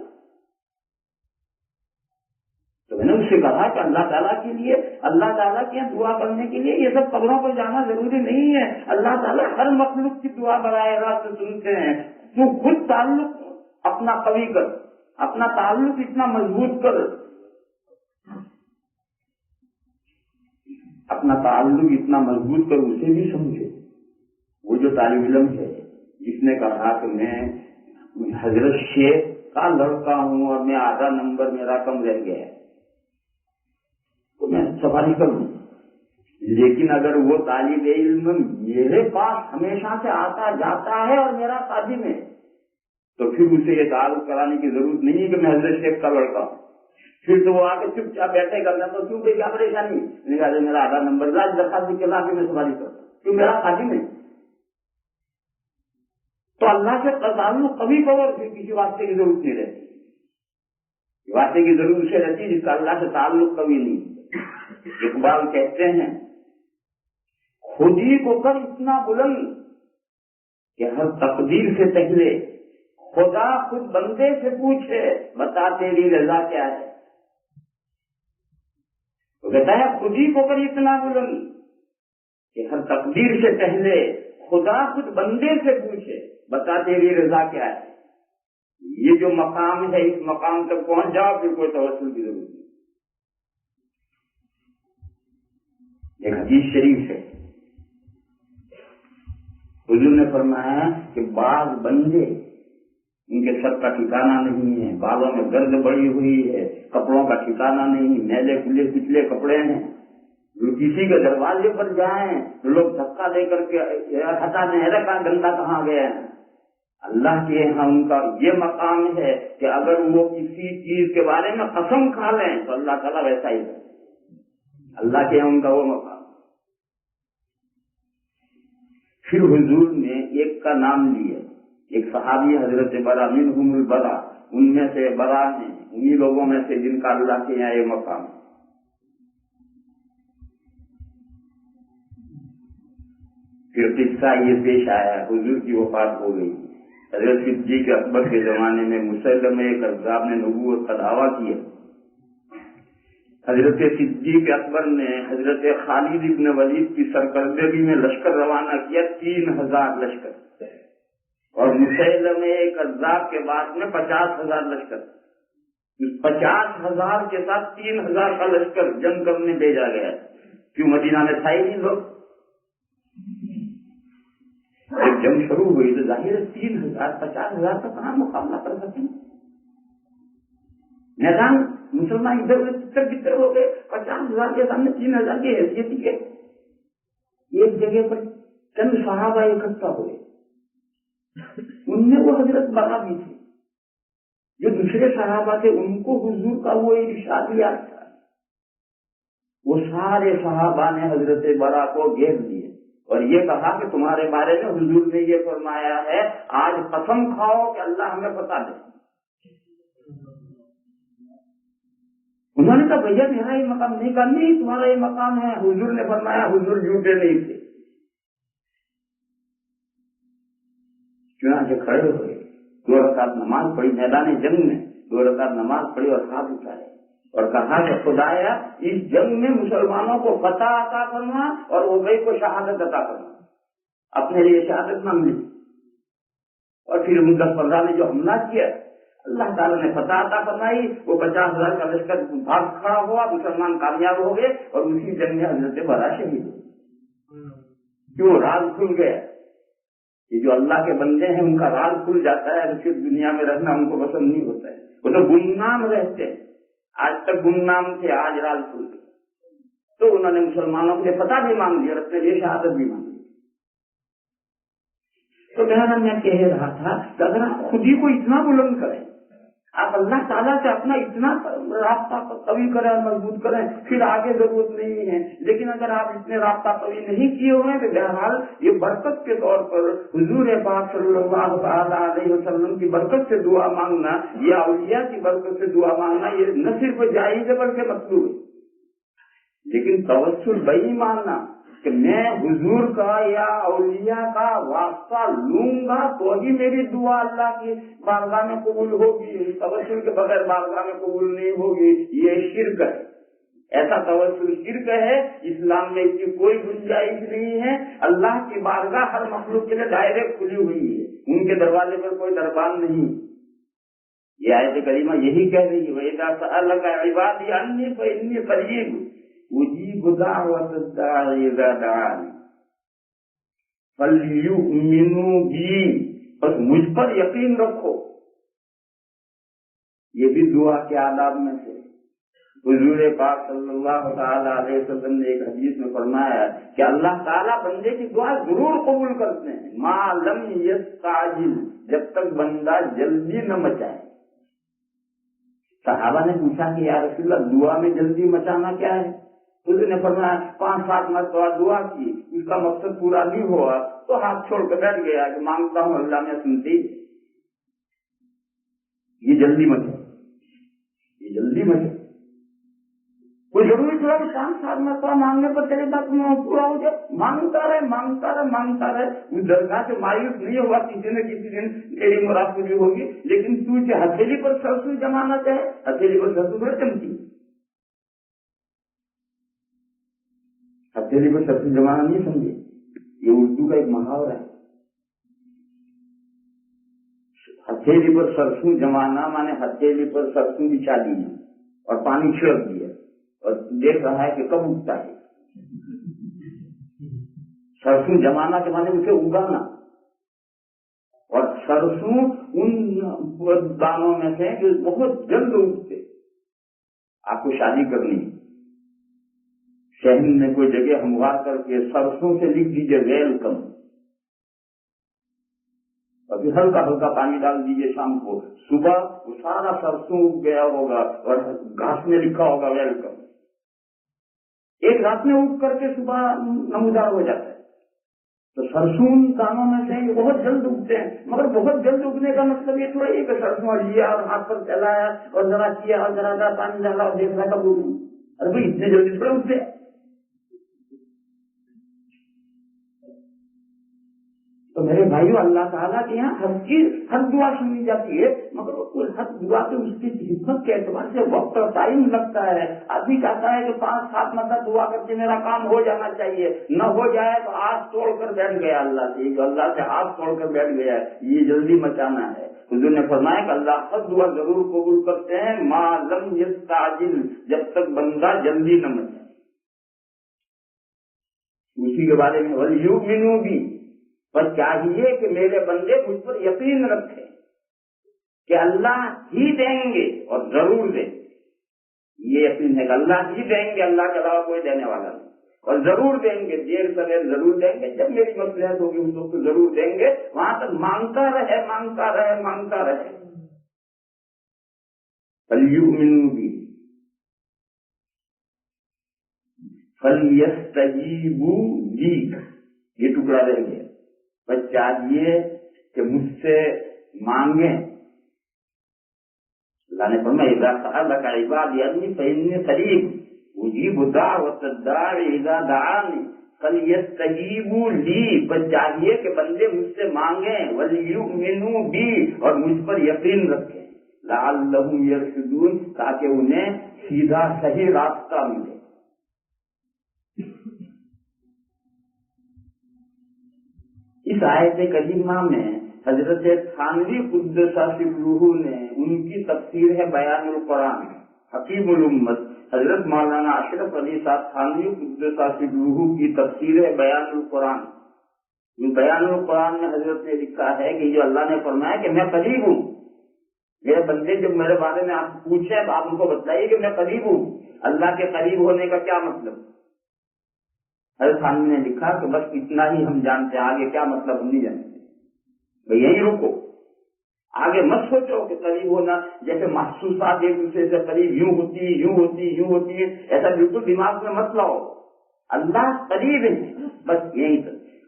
تو میں نے اس سے کہا کہ اللہ تعالیٰ کے لیے، اللہ تعالیٰ کے یہاں دعا کرنے کے لیے یہ سب قبروں پر جانا ضروری نہیں ہے، اللہ تعالیٰ ہر مخلوق کی دعا براہ راست سنتے ہیں۔ تو خود تعلق اپنا قوی کر، اپنا تعلق اتنا مضبوط کر، اپنا تعلق اتنا مضبوط کر، اسے بھی سمجھے۔ وہ جو طالب علم ہے جس نے کہا کہ میں حضرت شیخ کا لڑکا ہوں اور میں آدھا نمبر میرا کم رہ گیا ہے، تو میں سفارش کر دوں، لیکن اگر وہ طالب علم میرے پاس ہمیشہ سے آتا جاتا ہے اور میرا خادم ہے تو پھر اسے یہ تعارف کرانے کی ضرورت نہیں ہے کہ میں حضرت شیخ کا لڑکا ہوں۔ پھر تو وہ آ کے چپ چاپ بیٹھے گا، میں تو کیوں کہ کیا پریشانی ہے، میرا آدھا نمبر درخواست کے لا کے میں سفارش کرتا ہوں، کیوں میرا خادم ہے۔ تو اللہ سے تعلق کبھی کبھار پھر کسی واسطے کی ضرورت نہیں رہتی، واسطے کی ضرورت سے رہتی ہے جس کا اللہ سے تعلق کبھی نہیں۔ اقبال کہتے ہیں خود ہی کو کر اتنا بلند کہ ہر تقدیر سے پہلے خدا خود بندے سے پوچھے بتا تیری رضا کیا ہے۔ تو کہتا ہے خود ہی کو کر اتنا بلند کہ ہر تقدیر سے پہلے خدا خود بندے سے پوچھے بتا تیری رضا کیا ہے۔ یہ جو مقام ہے اس مقام تک پہنچ جاؤ پھر کوئی توسل کی ضرورت نہیں۔ ایک حدیث شریف ہے، حضور نے فرمایا کہ بعض بندے ان کے سر کا ٹھکانہ نہیں ہے، بالوں میں گرد بڑی ہوئی ہے، کپڑوں کا ٹھکانہ نہیں، میلے کھلے پچھلے کپڑے ہیں، جو کسی کے دروازے پر جائیں تو لوگ دھکا دے کر کے ہٹا دیں، رکھا گندا کہاں گیا ہے۔ اللہ کے یہاں ان کا یہ مقام ہے کہ اگر وہ کسی چیز کے بارے میں قسم کھا لیں تو اللہ تعالیٰ ویسا ہی ہے، اللہ کے یہاں ان کا وہ مقام۔ پھر حضور نے ایک کا نام لیا، ایک صحابی حضرت برا منہم البرا، ان میں سے برا ہیں، انہی لوگوں میں سے جن کا اللہ کے یہاں یہ مقام ہے۔ پھر قصہ یہ پیش آیا، حضور کی وفات ہو گئی، حضرت صدیق اکبر کے زمانے میں مسلمہ کذاب نے نبوت کا دعویٰ کیا۔ حضرت صدیق اکبر نے حضرت خالد ابن ولید کی سرکردگی میں لشکر روانہ کیا، 3000 لشکر، اور مسلمہ کذاب کے بعد میں 50,000 لشکر۔ 50,000 کے ساتھ 3,000 کا لشکر جنگ کرنے بھیجا گیا۔ کیوں؟ مدینہ میں تھا ہی نہیں لوگ۔ جب جنگ شروع ہوئی تو ظاہر ہے 3,000 50,000 کا کہاں مقابلہ کر سکیں؟ میدان مسلمان ادھر ادھر بکھر ہو گئے، 50,000 کے سامنے 3,000 کی حیثیت ہی ہے۔ ایک جگہ پر چند صحابہ اکٹھا ہوئے، ان میں وہ حضرت برا بھی تھے، جو دوسرے صحابہ تھے ان کو حضور کا وہ ارشاد یاد تھا۔ وہ سارے صحابہ نے حضرت برا کو گھیر لیے اور یہ کہا کہ تمہارے بارے میں حضور نے یہ فرمایا ہے، آج قسم کھاؤ کہ اللہ ہمیں بتا دے۔ انہوں نے کہا بھیا میرا یہ مقام نہیں، کہا نہیں تمہارا یہ مقام ہے، حضور نے فرمایا، حضور جھوٹے نہیں تھے۔ چنانچہ کھڑے ہوئے، 2 رکعت نماز پڑھی، میدان جنگ میں 2 رکعت نماز پڑھی اور ہاتھ اٹھائے اور کہا کہ خدایا اس جنگ میں مسلمانوں کو فتح عطا فرما اور ابی کو شہادت عطا فرما۔ اپنے لیے شہادت مانگ لی، اور پھر 10-15 نے جو حملہ کیا اللہ تعالیٰ نے فتح عطا فرمائی، وہ 50,000 کا لشکر بھاگ کھڑا ہوا، مسلمان کامیاب ہو گئے اور اسی جنگ میں حضرت برا شہید ہوئے۔ کیوں؟ راز کھل گیا۔ یہ جو اللہ کے بندے ہیں ان کا راز کھل جاتا ہے، صرف دنیا میں رہنا ان کو پسند نہیں ہوتا ہے، وہ تو گمنام رہتے ہیں، آج تک گمنام تھے، آج راز کھل گئے۔ تو انہوں نے مسلمانوں کے فتح بھی مانگ لیا اور اپنے لیے شہادت بھی مانگ لی۔ تو بہرحال میں کہہ رہا تھا کہ اگر آپ خود ہی کو اتنا بلند کریں، آپ اللہ تعالیٰ سے اپنا اتنا رابطہ قوی کریں اور مضبوط کریں، پھر آگے ضرورت نہیں ہے۔ لیکن اگر آپ اتنے رابطہ قوی نہیں کیے ہوئے تو بہرحال یہ برکت کے طور پر حضور پاک صلی اللہ تعالیٰ علیہ وسلم کی برکت سے دعا مانگنا یا اولیاء کی برکت سے دعا مانگنا یہ نہ صرف جائز ہے بلکہ مطلوب ہے۔ لیکن توسل وہی ماننا کہ میں حضور کا یا اولیاء کا واسطہ لوں گا تو ہی میری دعا اللہ کی بارگاہ میں قبول ہوگی، توسل کے بغیر بارگاہ میں قبول نہیں ہوگی، یہ شرک ہے۔ ایسا توسل شرک ہے، اسلام میں اس کی کوئی گنجائش نہیں ہے۔ اللہ کی بارگاہ ہر مخلوق کے لیے ڈائریکٹ کھلی ہوئی ہے، ان کے دروازے پر کوئی دربان نہیں۔ یہ آیت کریمہ یہی کہہ رہی ہے، وَإِذَا سَأَلَكَ عِبَادِي عَنِّي فَإِنِّي قَرِيبٌ اجیب دعوت الداعی اذا دعان فلیؤمنوا بی، بس مجھ پر یقین رکھو۔ یہ بھی دعا کے آداب میں سے حضور پاک صلی اللہ تعالی علیہ وسلم نے ایک حدیث میں فرمایا کہ اللہ تعالیٰ بندے کی دعا ضرور قبول کرتے ہیں، ما لم یستعجل، جب تک بندہ جلدی نہ مچائے۔ صحابہ نے پوچھا کہ یا رسول اللہ دعا میں جلدی مچانا کیا ہے؟ اس نے فرمایا 5-7 مرتبہ دعا کی، اس کا مقصد پورا نہیں ہوا تو ہاتھ چھوڑ کر بیٹھ گیا کہ مانگتا ہوں اللہ میں سنتی۔ یہ جلدی مچے، یہ جلدی مچے۔ کوئی ضروری تھوڑا کہ 5-7 مرتبہ مانگنے پر تیرے بات پورا ہو جائے، مانگتا رہے مانگتا رہے مانگتا رہے، اس درگاہ سے مایوس نہیں ہوگا، کسی نہ کسی دن تیری مراد پوری ہوگی۔ لیکن تو اسے ہتھیلی پر سرسوں جمانا چاہے، ہتھیلی پر سرسوں بڑے چمکی، ہتھیلی پر سرسوں جمانا نہیں سمجھے، یہ اردو کا ایک محاورہ ہے۔ ہتھیلی پر سرسوں جمانا مانے ہتھیلی پر سرسوں بچھا دی ہے اور پانی چھڑک دیا اور دیکھ رہا ہے کہ کب اگتا ہے۔ سرسوں جمانا کے معنی اسے اگانا، اور سرسوں ان دانوں میں سے جو بہت جلد اگتے۔ آپ کو شادی کرنی، شہر میں کوئی جگہ ہموار کر کے سرسوں سے لکھ دیجیے ویلکم، اور پھر ہلکا ہلکا پانی ڈال دیجیے شام کو، صبح وہ سارا سرسوں اگ گیا ہوگا اور گھاس میں لکھا ہوگا ویلکم۔ ایک رات میں اگ کر کے صبح نمودار ہو جاتا ہے۔ تو سرسوں دانوں میں سے یہ بہت جلد اگتے ہیں، مگر بہت جلد اگنے کا مطلب یہ تھوڑا کہ سرسوں لیا اور ہاتھ پر چلایا اور ذرا کیا اور ذرا پانی ڈالا اور دیکھ رہا کب اگوں۔ ارے بھائی اتنے جلدی تھوڑا اگتے۔ میرے بھائیو اللہ تعالیٰ کے یہاں ہر دعا سنی جاتی ہے، مگر ہر دعا کے اس کی حکمت کے اعتبار سے وقت اور ٹائم لگتا ہے۔ آدمی چاہتا ہے کہ 5-7 مرتبہ دعا کر کے میرا کام ہو جانا چاہیے، نہ ہو جائے تو آس توڑ کر بیٹھ گیا اللہ سے، جو اللہ سے آس توڑ کر بیٹھ گیا ہے یہ جلدی مچانا ہے۔ حضور نے فرمایا کہ اللہ ہر دعا ضرور قبول کرتے ہیں ما لم یستعجل، جب تک بندہ جلدی نہ مچائے۔ اسی کے بارے میں وَلْيُؤْمِنُوا بِي، پر چاہیے کہ میرے بندے مجھ پر یقین رکھیں کہ اللہ ہی دیں گے اور ضرور دیں گے۔ یہ یقین ہے کہ اللہ ہی دیں گے، اللہ کے علاوہ کوئی دینے والا نہیں، اور ضرور دیں گے، دیر سویر ضرور دیں گے۔ جب میری مصلحت ہوگی اس وقت ضرور دیں گے، وہاں تک مانگتا رہے مانگتا رہے مانگتا رہے۔ فَلْيُؤْمِنُوا بِي فَلْيَسْتَجِيبُوا لِي، یہ ٹکڑا رہ گیا۔ بس چاہیے کہ مجھ سے مانگیں۔ اللہ نے فرمایا اذا سألك عبادي عني فإني قريب اجیب دعوت الداع اذا دعانی فلیستجیبوا لی، بس چاہیے کہ بندے مجھ سے مانگیں، ولیؤمنوا بی، اور مجھ پر یقین رکھیں، لعلہم یرشدون، تاکہ انہیں سیدھا صحیح راستہ ملے۔ اس آیت کریمہ میں حضرت تھانوی قدس سرہ نے، ان کی تفسیر ہے بیان القرآن، حکیم الامت حضرت مولانا اشرف علی صاحب تھانوی قدس سرہ کی تفسیر ہے بیان القرآن۔ بیان القرآن میں حضرت نے لکھا ہے کہ جو اللہ نے فرمایا کہ میں قریب ہوں، میرے بندے جب میرے بارے میں آپ پوچھیں تو آپ ان کو بتائیے کہ میں قریب ہوں۔ اللہ کے قریب ہونے کا کیا مطلب؟ حضرت تھانوی نے لکھا کہ بس اتنا ہی ہم جانتے ہیں، آگے کیا مطلب ہم نہیں جانتے، بھئی یہیں رکو، آگے مت سوچو کہ قریب ہونا جیسے محسوسات ایک دوسرے سے قریب یوں ہوتی یوں ہوتی یوں ہوتی ہے، ایسا بالکل دماغ میں مت لاؤ۔ اللہ قریب ہے، بس یہی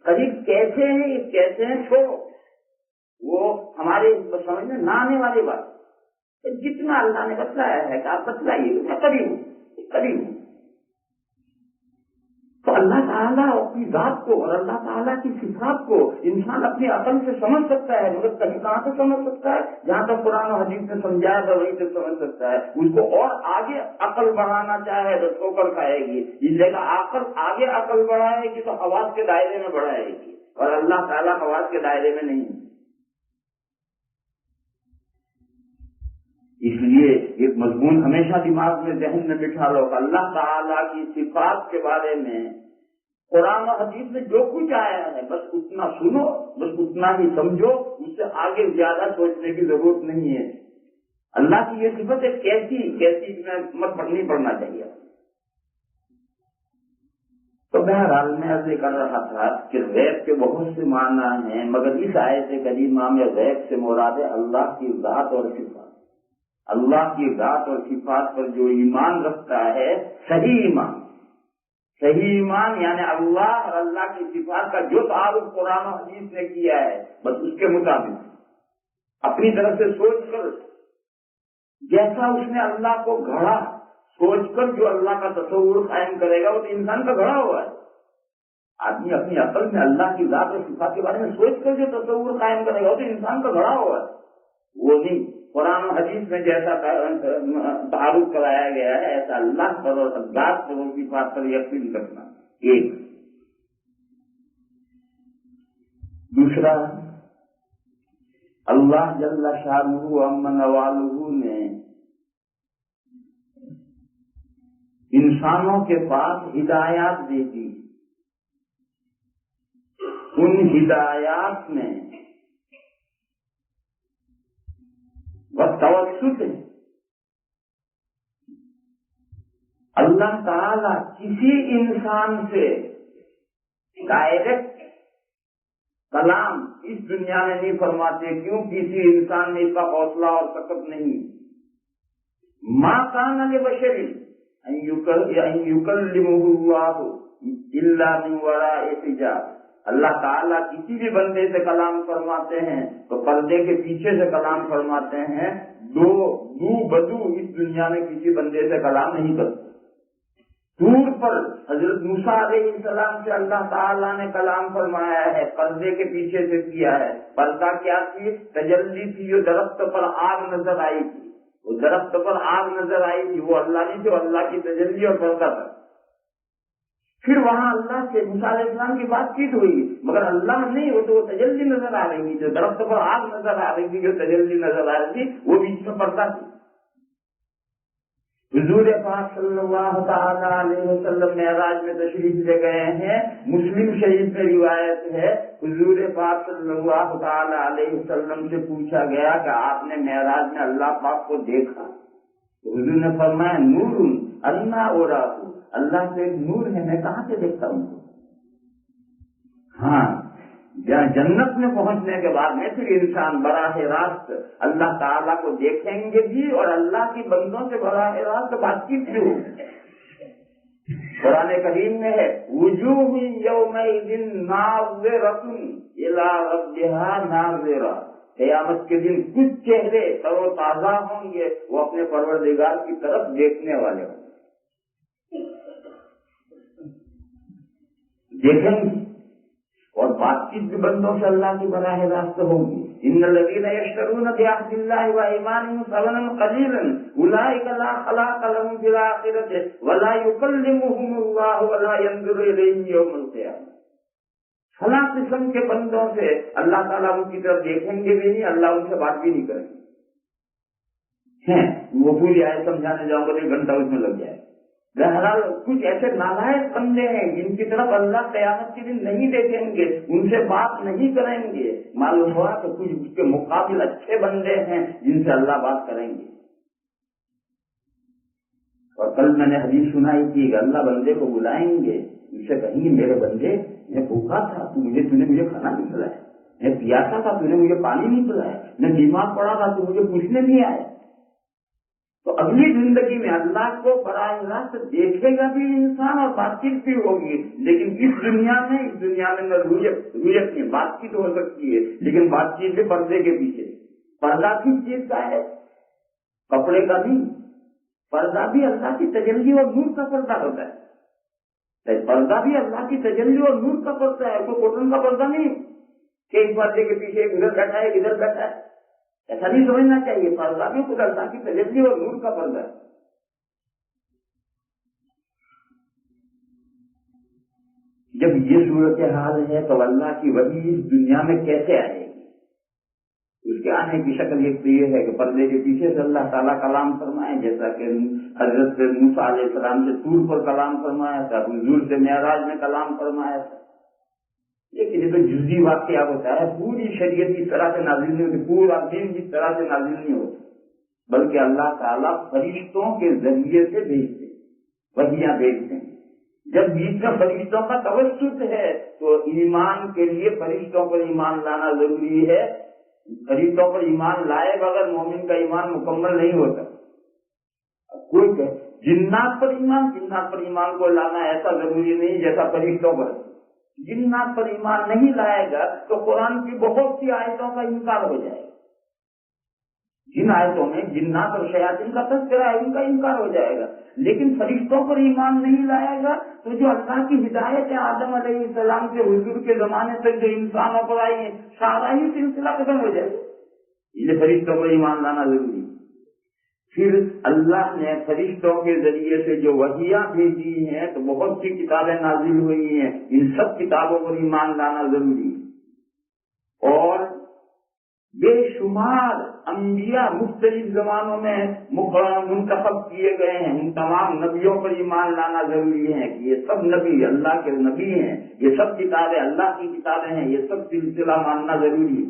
قریب کیسے ہیں، یہ کیسے ہیں چھوڑو، وہ ہمارے سمجھ میں نہ آنے والی بات۔ جتنا اللہ نے بتلایا ہے کہ آپ بتلائیے کہ میں قریب ہوں، قریب ہوں۔ تو اللہ تعالیٰ اپنی ذات کو اور اللہ تعالیٰ کی صفات کو انسان اپنی عقل سے سمجھ سکتا ہے، مگر کہیں کہاں سے سمجھ سکتا ہے؟ جہاں تک قرآن و حدیث نے سمجھایا تھا وہیں سے سمجھ سکتا ہے۔ اس کو اور آگے عقل بڑھانا چاہے تو ٹھوکر کھائے گی، اس جگہ آگے عقل بڑھائے گی تو حواس کے دائرے میں بڑھائے گی، اور اللہ تعالیٰ حواس کے دائرے میں نہیں۔ اس لیے ایک مضمون ہمیشہ دماغ میں ذہن میں بٹھا لو کہ اللہ تعالیٰ کی صفات کے بارے میں قرآن و حدیث میں جو کچھ آیا ہے بس اتنا سنو، بس اتنا ہی سمجھو، اس سے آگے زیادہ سوچنے کی ضرورت نہیں ہے۔ اللہ کی یہ صفت ہے کیسی میں مت نہیں پڑھنا چاہیے۔ تو بہرحال میں عرض کر رہا تھا کہ غیب کے بہت سے معنی ہیں، مگر اس آیت کریمہ میں غیب سے مراد ہے اللہ کی ذات اور صفات۔ اللہ کی ذات اور صفات پر جو ایمان رکھتا ہے صحیح ایمان یعنی اللہ اور اللہ کی صفات کا جو تعارف قرآن و حدیث نے کیا ہے بس اس کے مطابق اپنی طرف سے سوچ کر، جیسا اس نے اللہ کو گھڑا، سوچ کر جو اللہ کا تصور قائم کرے گا وہ تو انسان کا گھڑا ہوا ہے۔ آدمی اپنی عقل میں اللہ کی ذات اور صفات کے بارے میں سوچ کر جو تصور قائم کرے گا وہ تو انسان کا گھڑا ہوا ہے، وہ نہیں۔ قرآن و حدیث میں جیسا تعارف کرایا گیا ہے ایسا اللہ پر اور ذات پر ان کی بات پر یقین رکھنا۔ ایک دوسرا، اللہ جل شانہ عم نوالہ نے انسانوں کے پاس ہدایات دے دی، ان ہدایات میں توسط ہے۔ اللہ تعالی کسی انسان سے ڈائریکٹ کلام اس دنیا میں نہیں فرماتے، کیوں؟ کسی انسان میں اس کا حوصلہ اور طاقت نہیں۔ ما کان لبشر ان یکلمہ اللہ الا من وراء حجاب، اللہ تعالیٰ کسی بھی بندے سے کلام فرماتے ہیں تو پردے کے پیچھے سے کلام فرماتے ہیں، دو بدو اس دنیا میں کسی بندے سے کلام نہیں کرتے۔ طور پر حضرت موسیٰ علیہ السلام سے اللہ تعالیٰ نے کلام فرمایا ہے، پردے کے پیچھے سے کیا ہے۔ پردہ کیا تھی؟ تجلی تھی، جو درخت پر آگ نظر آئی تھی، وہ درخت پر آگ نظر آئی تھی، وہ اللہ نہیں تھی، وہ اللہ کی تجلی اور پردہ تھا۔ پھر وہاں اللہ سے موسیٰ علیہ السلام کی بات چیت ہوئی، مگر اللہ نہیں، وہ تو وہ تجلی نظر آ رہی تھی، جو درخت پر آگ نظر آ رہی تھی، جو تجلی نظر آ رہی تھی، وہ بیچ میں پردہ تھی۔ حضور پاک صلی اللہ تعالیٰ علیہ وسلم معراج میں تشریف لے گئے ہیں۔ مسلم شریف میں روایت ہے، حضور پاک صلی اللہ تعالیٰ علیہ وسلم سے پوچھا گیا کہ آپ نے معراج میں اللہ پاک کو دیکھا؟ تو حضور نے فرمایا نور اللہ اورا، اللہ سے ایک نور ہے، میں کہاں سے دیکھتا ہوں؟ ہاں، جنت میں پہنچنے کے بعد میں پھر انسان براہ راست اللہ تعالیٰ کو دیکھیں گے بھی، اور اللہ کی بندوں سے براہ راست بات چیت بھی ہوگی۔ قرآن کریم میں ہے وجوہ یومئذ ناظرۃ الی ربھا ناظرہ، قیامت کے دن کچھ چہرے تر و تازہ ہوں گے، وہ اپنے پروردگار کی طرف دیکھنے والے ہوں گے، دیکھیں گے، اور بات چیت بھی بندوں سے اللہ کی براہ راست ہوگی۔ ان الذین یشترون بعہد اللہ وایمانہم ثمنا قلیلا اولئک لا خلاق لهم فی الآخرۃ ولا یکلمهم اللہ ولا ینظر الیہم یوم القیامہ۔ فلاں قسم کے بندوں سے اللہ تعالیٰ ان کی طرف دیکھیں گے بھی نہیں، اللہ ان سے بات بھی نہیں کریں گے۔ وہ پوری آیت سمجھانے جاؤں گا 1 گھنٹہ اس میں لگ جائے۔ بہرحال کچھ ایسے نالائق بندے ہیں جن کی طرف اللہ قیامت کے دن نہیں دیکھیں گے، ان سے بات نہیں کریں گے۔ معلوم ہوا کہ کچھ اس کے مقابل اچھے بندے ہیں جن سے اللہ بات کریں گے۔ اور کل میں نے حدیث سنائی تھی کہ اللہ بندے کو بلائیں گے، ان سے کہیں گے میرے بندے میں بھوکا تھا، تو نے مجھے کھانا نہیں کھلایا، میں پیاسا تھا، تو نے مجھے پانی نہیں پلایا، میں بیمار پڑا تھا، تو مجھے پوچھنے نہیں آیا۔ تو اگلی زندگی میں اللہ کو براہ راست دیکھے گا بھی انسان اور بات چیت بھی ہوگی، لیکن اس دنیا میں نہ رویت کی بات چیت ہو سکتی ہے، لیکن بات چیت بھی پردے کے پیچھے۔ پردہ کس چیز کا ہے؟ کپڑے کا نہیں، پردہ بھی اللہ کی تجلی اور نور کا پردہ ہوتا ہے۔ پردہ بھی اللہ کی تجلی اور نور کا پردہ ہے، کوئی کوٹن کا پردہ نہیں کہ ایک پردے کے پیچھے ادھر بیٹھا ہے ادھر بیٹھا ہے، ایسا نہیں سمجھنا چاہیے۔ پردہ بھی خود اللہ کی تجلی اور نور کا پردہ ہے۔ جب یہ صورتحال ہے تو اللہ کی وحی اس دنیا میں کیسے آئے گی؟ اس کے آنے کی شکل ایک تو یہ ہے کہ پردے کے پیچھے سے اللہ تعالیٰ کلام فرمائے، جیسا کہ حضرت موسیٰ علیہ السلام سے طور پر کلام فرمایا تھا، حضور سے معراج میں کلام فرمایا تھا۔ لیکن یہ تو جزوی واقعہ ہوتا ہے، پوری شریعت اس طرح سے نازل نہیں ہوتی، پورا دین جس طرح سے نازل نہیں ہوتا، بلکہ اللہ تعالیٰ فرشتوں کے ذریعے سے بھیجتے، وحیاں بھیجتے ہیں۔ جب بیچ میں فرشتوں کا توسط ہے تو ایمان کے لیے فرشتوں پر ایمان لانا ضروری ہے۔ فرشتوں پر ایمان لائے بغیر مومن کا ایمان مکمل نہیں ہوتا۔ کوئی کہ جنات پر ایمان کو لانا ایسا ضروری نہیں جیسا فرشتوں پر۔ جنات پر ایمان نہیں لائے گا تو قرآن کی بہت سی آیتوں کا انکار ہو جائے گا۔ جن آیتوں میں جنات اور شیاطین کا تذکرہ ہے ان کا انکار ہو جائے گا، لیکن فرشتوں پر ایمان نہیں لائے گا تو جو اللہ کی ہدایت ہے آدم علیہ السلام سے حضور کے زمانے تک جو انسانوں پر آئی ہے سارا ہی سلسلہ ختم ہو جائے گا۔ یہ فرشتوں پر ایمان لانا ضروری ہے۔ پھر اللہ نے فرشتوں کے ذریعے سے جو وحیاں بھیجی ہیں تو بہت سی کتابیں نازل ہوئی ہیں، ان سب کتابوں پر ایمان لانا ضروری ہے۔ اور بے شمار انبیاء مختلف زمانوں میں منتخب کیے گئے ہیں، ان تمام نبیوں پر ایمان لانا ضروری ہے کہ یہ سب نبی اللہ کے نبی ہیں، یہ سب کتابیں اللہ کی کتابیں ہیں، یہ سب سلسلہ ماننا ضروری ہے۔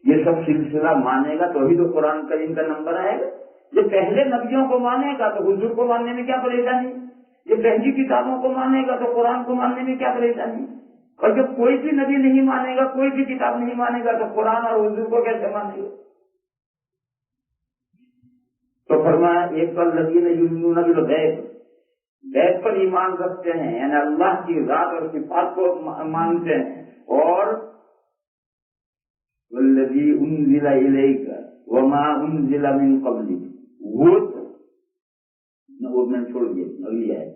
یہ سب سلسلہ مانے گا تو ہی تو قرآن کریم کا نمبر آئے گا۔ جو پہلے نبیوں کو مانے گا تو حضور کو ماننے میں کیا پریشانی، جو پہلی کتابوں کو مانے گا تو قرآن کو ماننے میں کیا پریشانی، اور جب کوئی بھی نبی نہیں مانے گا، کوئی بھی کتاب نہیں مانے گا تو قرآن اور حضور کو کیسے مانے گا؟ تو فرمایا ایک تو الذین یؤمنون بالغیب، غیب پر ایمان رکھتے ہیں یعنی اللہ کی ذات اور صفات کو مانتے ہیں، اور والذی انزل الیک وما انزل من قبلک، وہ وہ میں چھوڑ دیا اگلی آئے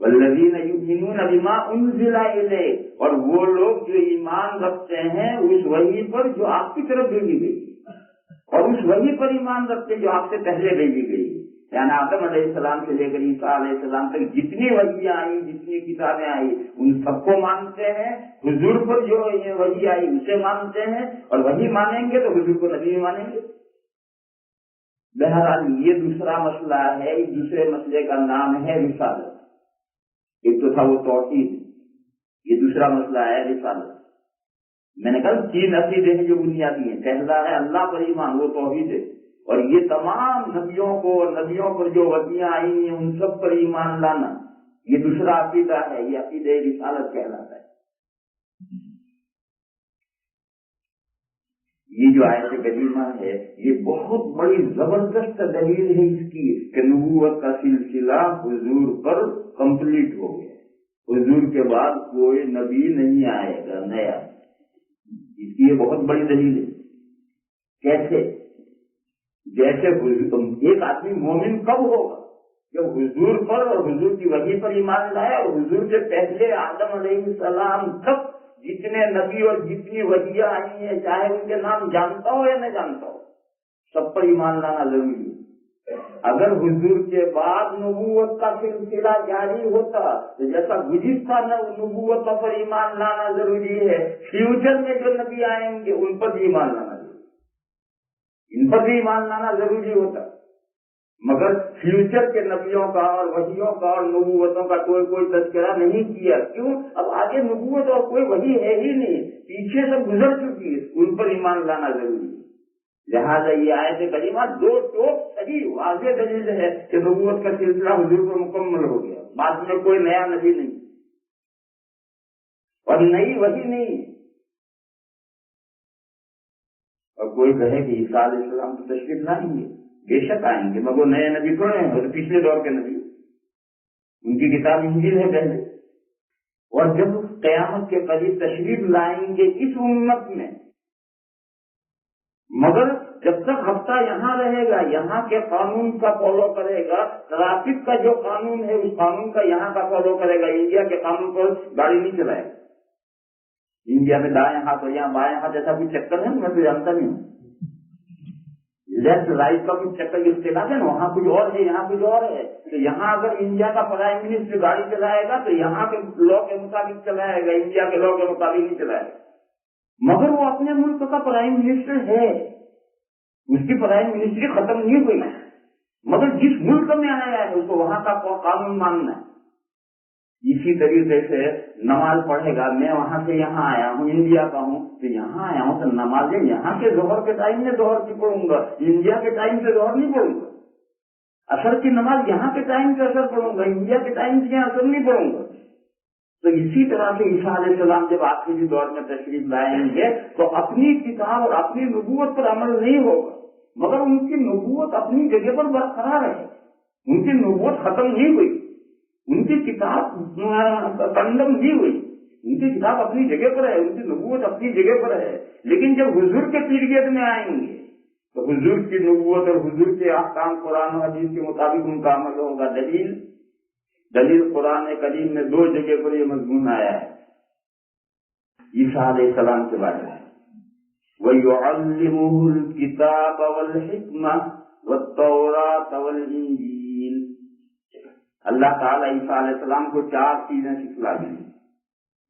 والذین یؤمنون بما انزل الیک، اور وہ لوگ جو ایمان رکھتے ہیں اس وحی پر جو آپ کی طرف بھیجی گئی، اور اس وحی پر ایمان رکھتے ہیں جو آپ سے پہلے بھیجی گئی، یعنی آدم علیہ السلام سے لے کر عیسیٰ علیہ السلام تک جتنی وحیاں آئی، جتنی کتابیں آئی، ان سب کو مانتے ہیں۔ حضور پر جو یہ وحی آئی اسے مانتے ہیں، اور وحی مانیں گے تو حضور کو نبی مانیں گے۔ بہرحال یہ دوسرا مسئلہ ہے، اس دوسرے مسئلے کا نام ہے رسالت۔ ایک تو تھا وہ توحید، یہ دوسرا مسئلہ ہے رسالت۔ میں نے کہا 3 عقیدے ہیں جو بنیادی ہیں۔ پہلا ہے اللہ پر ایمان، وہ توحید ہے، اور یہ تمام نبیوں کو، نبیوں پر جو وحیاں آئی ہیں ان سب پر ایمان لانا، یہ دوسرا عقیدہ ہے، یہ عقیدہ رسالت کہلاتا ہے۔ یہ جو آیت کریمہ ہے یہ بہت بڑی زبردست دلیل ہے اس کی کہ نبوت کا سلسلہ حضور پر کمپلیٹ ہو گیا، حضور کے بعد کوئی نبی نہیں آئے گا نیا۔ اس کی یہ بہت بڑی دلیل ہے۔ کیسے؟ جیسے ایک آدمی مومن کب ہوگا؟ جب حضور پر اور حضور کی وحی پر ایمان لائے، اور حضور سے پہلے آدم علیہ السلام تک جتنے نبی اور جتنی وحیاں آئی ہیں، چاہے ان کے نام جانتا ہو یا نہ جانتا ہو، سب پر ایمان لانا ضروری ہے۔ اگر حضور کے بعد نبوت کا سلسلہ جاری ہوتا تو جیسا گزشتہ نبوت پر ایمان لانا ضروری ہے، فیوچر میں جو نبی آئیں گے ان پر بھی ایمان لانا ضروری ہے، ان پر بھی ایمان لانا ضروری ہوتا۔ مگر فیوچر کے نبیوں کا اور وحیوں کا اور نبوتوں کا کوئی تذکرہ نہیں کیا۔ کیوں؟ اب آگے نبوت اور کوئی وحی ہے ہی نہیں، پیچھے سب گزر چکی ہے، ان پر ایمان لانا ضروری ہے۔ لہٰذا یہ آیت کریمہ 2 ٹوک صحیح واضح دلیل ہے کہ نبوت کا سلسلہ حضور پر مکمل ہو گیا، بعد میں کوئی نیا نبی نہیں اور نئی وحی نہیں۔ اور کوئی کہے کہ عیسیٰ علیہ السلام تو تشریف لائیں گے، بے شک آئیں گے، مگر وہ نئے نبی تھوڑے ہیں، وہ پچھلے دور کے نبی، ان کی کتاب انجیل ہے پہلے۔ اور جب قیامت کے قریب تشریف لائیں گے اس امت میں، مگر جب تک ہفتہ یہاں رہے گا، یہاں کے قانون کا فالو کرے گا، ٹریفک کا جو قانون ہے اس قانون کا یہاں کا فالو کرے گا، انڈیا کے قانون پر گاڑی نہیں چلائے گا۔ انڈیا میں دائیں ہاتھ اور یہاں بائیں ہاتھ جیسا کوئی چکر ہے، میں تو جانتا نہیں ہوں، لیفٹ رائٹ کا کچھ چکر اختلاف ہے نا، وہاں کچھ اور ہے یہاں کچھ اور ہے۔ تو یہاں اگر انڈیا کا پرائم منسٹر گاڑی چلائے گا تو یہاں کے لا کے مطابق چلائے گا، انڈیا کے لا کے مطابق نہیں چلائے گا، مگر وہ اپنے ملک کا پرائم منسٹر ہے، اس کی پرائم منسٹری ختم نہیں ہوئی، مگر جس ملک میں آیا ہے اس کو وہاں کا قانون ماننا ہے۔ اسی طریقے سے نماز پڑھے گا، میں وہاں سے یہاں آیا ہوں، انڈیا کا ہوں، تو یہاں آیا ہوں تو نمازیں یہاں کے ظہر کے ٹائم میں ظہر کی پڑھوں گا، انڈیا کے ٹائم سے ظہر نہیں پڑھوں گا۔ اثر کی نماز یہاں کے ٹائم سے اثر پڑھوں گا، انڈیا کے ٹائم سے یہاں اثر نہیں پڑھوں گا۔ تو اسی طرح سے عیسیٰ علیہ السلام جب آخری دور میں تشریف لائیں گے تو اپنی کتاب اور اپنی نبوت پر عمل نہیں ہوگا، مگر ان کی نبوت اپنی جگہ پر برقرار ہے، ان کی نبوت ختم نہیں ہوئی، ان کی کتاب کنڈم نہیں ہوئی، ان کی کتاب اپنی جگہ پر ہے، ان کی نبوت اپنی جگہ پر ہے۔ لیکن جب حضور کے پیریڈ میں آئیں گے تو حضور کی نبوت اور حضور کے احکام قرآن و حدیث کے مطابق ان کا عمل ہوگا۔ دلیل قرآن کریم میں 2 جگہ پر یہ مضمون آیا ہے عیسیٰ علیہ السلام کے بارے میں، وَيُعَلِّمُهُ الْكِتَابَ وَالْحِكْمَةَ وَالتَّوْرَاةَ وَالْإِنجِيلَ۔ اللہ تعالیٰ عیسیٰ علیہ السلام کو 4 چیزیں سکھلا دیں۔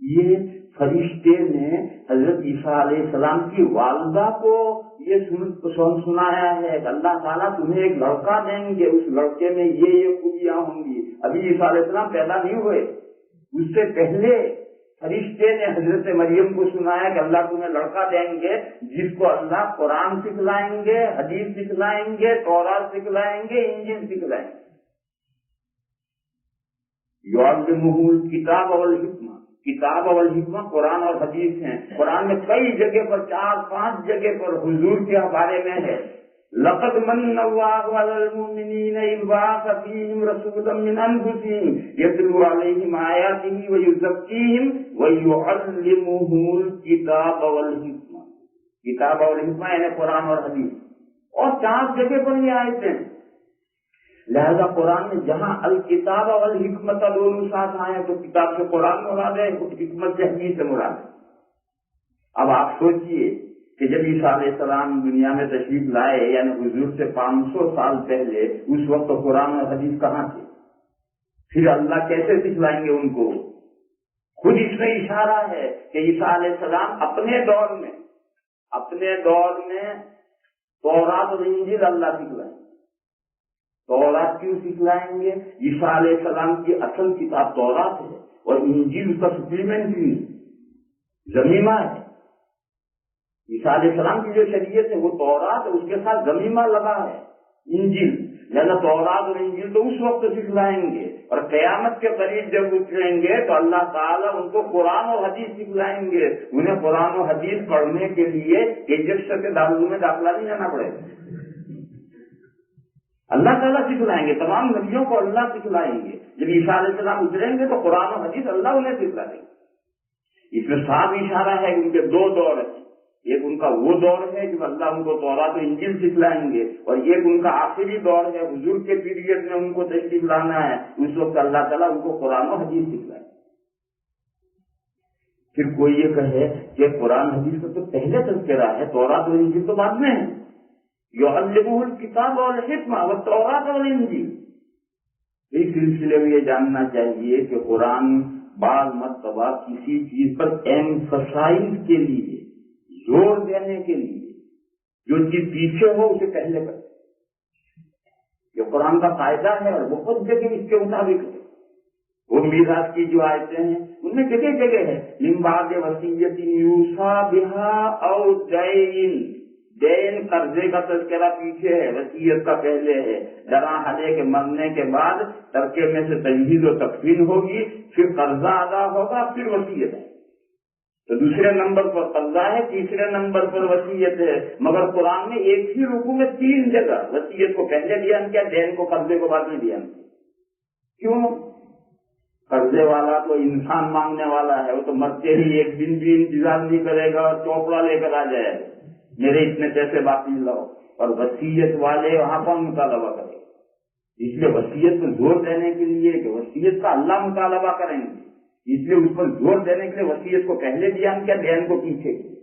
یہ فرشتے نے حضرت عیسیٰ علیہ السلام کی والدہ کو یہ سنایا ہے کہ اللہ تعالیٰ تمہیں ایک لڑکا دیں گے، اس لڑکے میں یہ خوبیاں ہوں گی۔ ابھی عیسیٰ علیہ السلام پیدا نہیں ہوئے، اس سے پہلے فرشتے نے حضرت مریم کو سنایا کہ اللہ تمہیں لڑکا دیں گے جس کو اللہ قرآن سکھلائیں گے، حدیث سکھلائیں گے، تورات سکھلائیں گے، انجیل سکھلائیں گے۔ یعلمہ الکتاب والحکمہ، کتاب اور حکمہ قرآن اور حدیث ہیں۔ قرآن میں کئی جگہ پر 4-5 جگہ پر حضور کے بارے میں ہے، لقد من اللہ علی المؤمنین اذ بعث فیہم رسولا من انفسہم یتلو علیہم آیاتہ ویزکیہم ویعلمہم الکتاب والحکمہ۔ کتاب اور حکمہ یعنی قرآن اور حدیث، اور 4 جگہ پر یہ آیتیں ہیں۔ لہذا قرآن میں جہاں الکتاب والحکمت دونوں ساتھ آئے تو کتاب سے قرآن مراد ہے، حکمت سے حدیث سے مراد ہے۔ اب آپ سوچئے کہ جب عیسیٰ علیہ السلام دنیا میں تشریف لائے، یعنی حضور سے 500 سال پہلے، اس وقت تو قرآن اور حدیث کہاں تھے؟ پھر اللہ کیسے سکھلائیں گے ان کو؟ خود اس میں اشارہ ہے کہ عیسیٰ علیہ السلام اپنے دور میں تورات اور انجیل اللہ سکھلائیں گے۔ تورات کیوں سکھلائیں گے؟ عیسیٰ علیہ السلام کی اصل کتاب تورات ہے اور انجیل اس کا سپلیمنٹری ضمیمہ ہے۔ عیسیٰ علیہ السلام کی جو شریعت ہے وہ تورات ہے، اس کے ساتھ ضمیمہ لگا ہے انجیل، لہذا تورات اور انجیل تو اس وقت سکھلائیں گے، اور قیامت کے قریب جب اتریں گے تو اللہ تعالیٰ ان کو قرآن اور حدیث سکھلائیں گے۔ انہیں قرآن اور حدیث پڑھنے کے لیے ایجپٹ کے دارالعلوم میں داخلہ نہیں لینا پڑے گا، اللہ تعالیٰ سکھلائیں گے، تمام نبیوں کو اللہ سکھلائیں گے۔ جب عیسیٰ علیہ السلام اتریں گے تو قرآن اور حدیث اللہ انہیں سکھلائیں گے۔ اس میں صاف اشارہ ہے ان کے دو دور ہیں، ایک ان کا وہ دور ہے جب اللہ ان کو تورات و انجیل سکھلائیں گے، اور ایک ان کا آخری دور ہے حضور کے پیریڈ میں ان کو تشریف لانا ہے، اس وقت اللہ تعالیٰ ان کو قرآن و حدیث سکھلائیں گے۔ پھر کوئی یہ کہے کہ قرآن حدیث کا تو پہلے تذکرہ ہے، تورات و انجیل تو بعد میں ہے، یعلمہ الکتاب والحکمہ والتوراۃ والانجیل۔ اس سلسلے میں یہ جاننا چاہیے کہ قرآن بعض مرتبہ کسی چیز پر ایمفسائز کے لیے، زور دینے کے لیے، جو چیز پیچھے ہو اسے پہلے کرے، یہ قرآن کا قاعدہ ہے، اور بہت جگہ اس کے مطابق ہے۔ وہ میراث کی جو آیتیں ہیں ان میں جگہ جگہ ہے، من بعد وصیۃ یوصی بها او دین قرضے کا تذکرہ پیچھے ہے، وصیت کا پہلے ہے۔ ڈرا ہلے کے مرنے کے بعد ترکے میں سے تجہیز و تکفین ہوگی، پھر قرضہ ادا ہوگا، پھر وصیت ہے۔ تو دوسرے نمبر پر قرضہ ہے، تیسرے نمبر پر وصیت ہے، مگر قرآن میں ایک ہی رکوع میں 3 جگہ وصیت کو پہلے بیان کیا، دین کو قرضے کو بعد میں بیان کیا۔ کیوں؟ قرضے والا تو انسان مانگنے والا ہے، وہ تو مرتے ہی ایک دن بھی انتظار نہیں کرے گا اور چوپڑا لے کر آ جائے گا، میرے اتنے پیسے باقی لاؤ، اور وصیت والے وہاں پر مطالبہ کریں گے۔ اس لیے وصیت کو زور دینے کے لیے کہ وصیت کا اللہ مطالبہ کریں گے، اس لیے اس پر زور دینے کے لیے وصیت کو پہلے بیان کیا، دین کو پیچھے کیا۔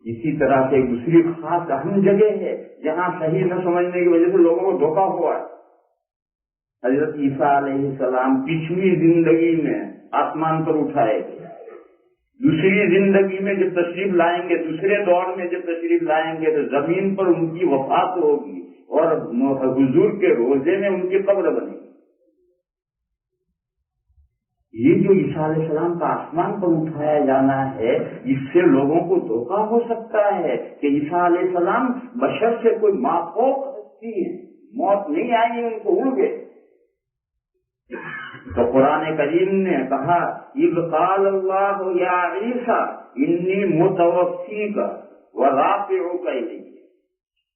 اسی طرح سے ایک دوسری خاص اہم جگہ ہے جہاں صحیح نہ سمجھنے کی وجہ سے لوگوں کو دھوکہ ہوا ہے۔ حضرت عیسیٰ علیہ السلام پچھلی زندگی میں آسمان پر اٹھائے گئے، دوسری زندگی میں جب تشریف لائیں گے، دوسرے دور میں جب تشریف لائیں گے تو زمین پر ان کی وفات ہوگی اور حضور کے روزے میں ان کی قبر بنے گی۔ یہ جو عیسیٰ علیہ السلام کا آسمان پر اٹھایا جانا ہے، اس سے لوگوں کو دھوکہ ہو سکتا ہے کہ عیسیٰ علیہ السلام بشر سے کوئی مافوق ہستی ہے، موت نہیں آئی ان کو، اڑ گئے۔ تو قرآن کریم نے کہا اذ قال اللہ یا عیسیٰ انی متوفیک ورافعک الی،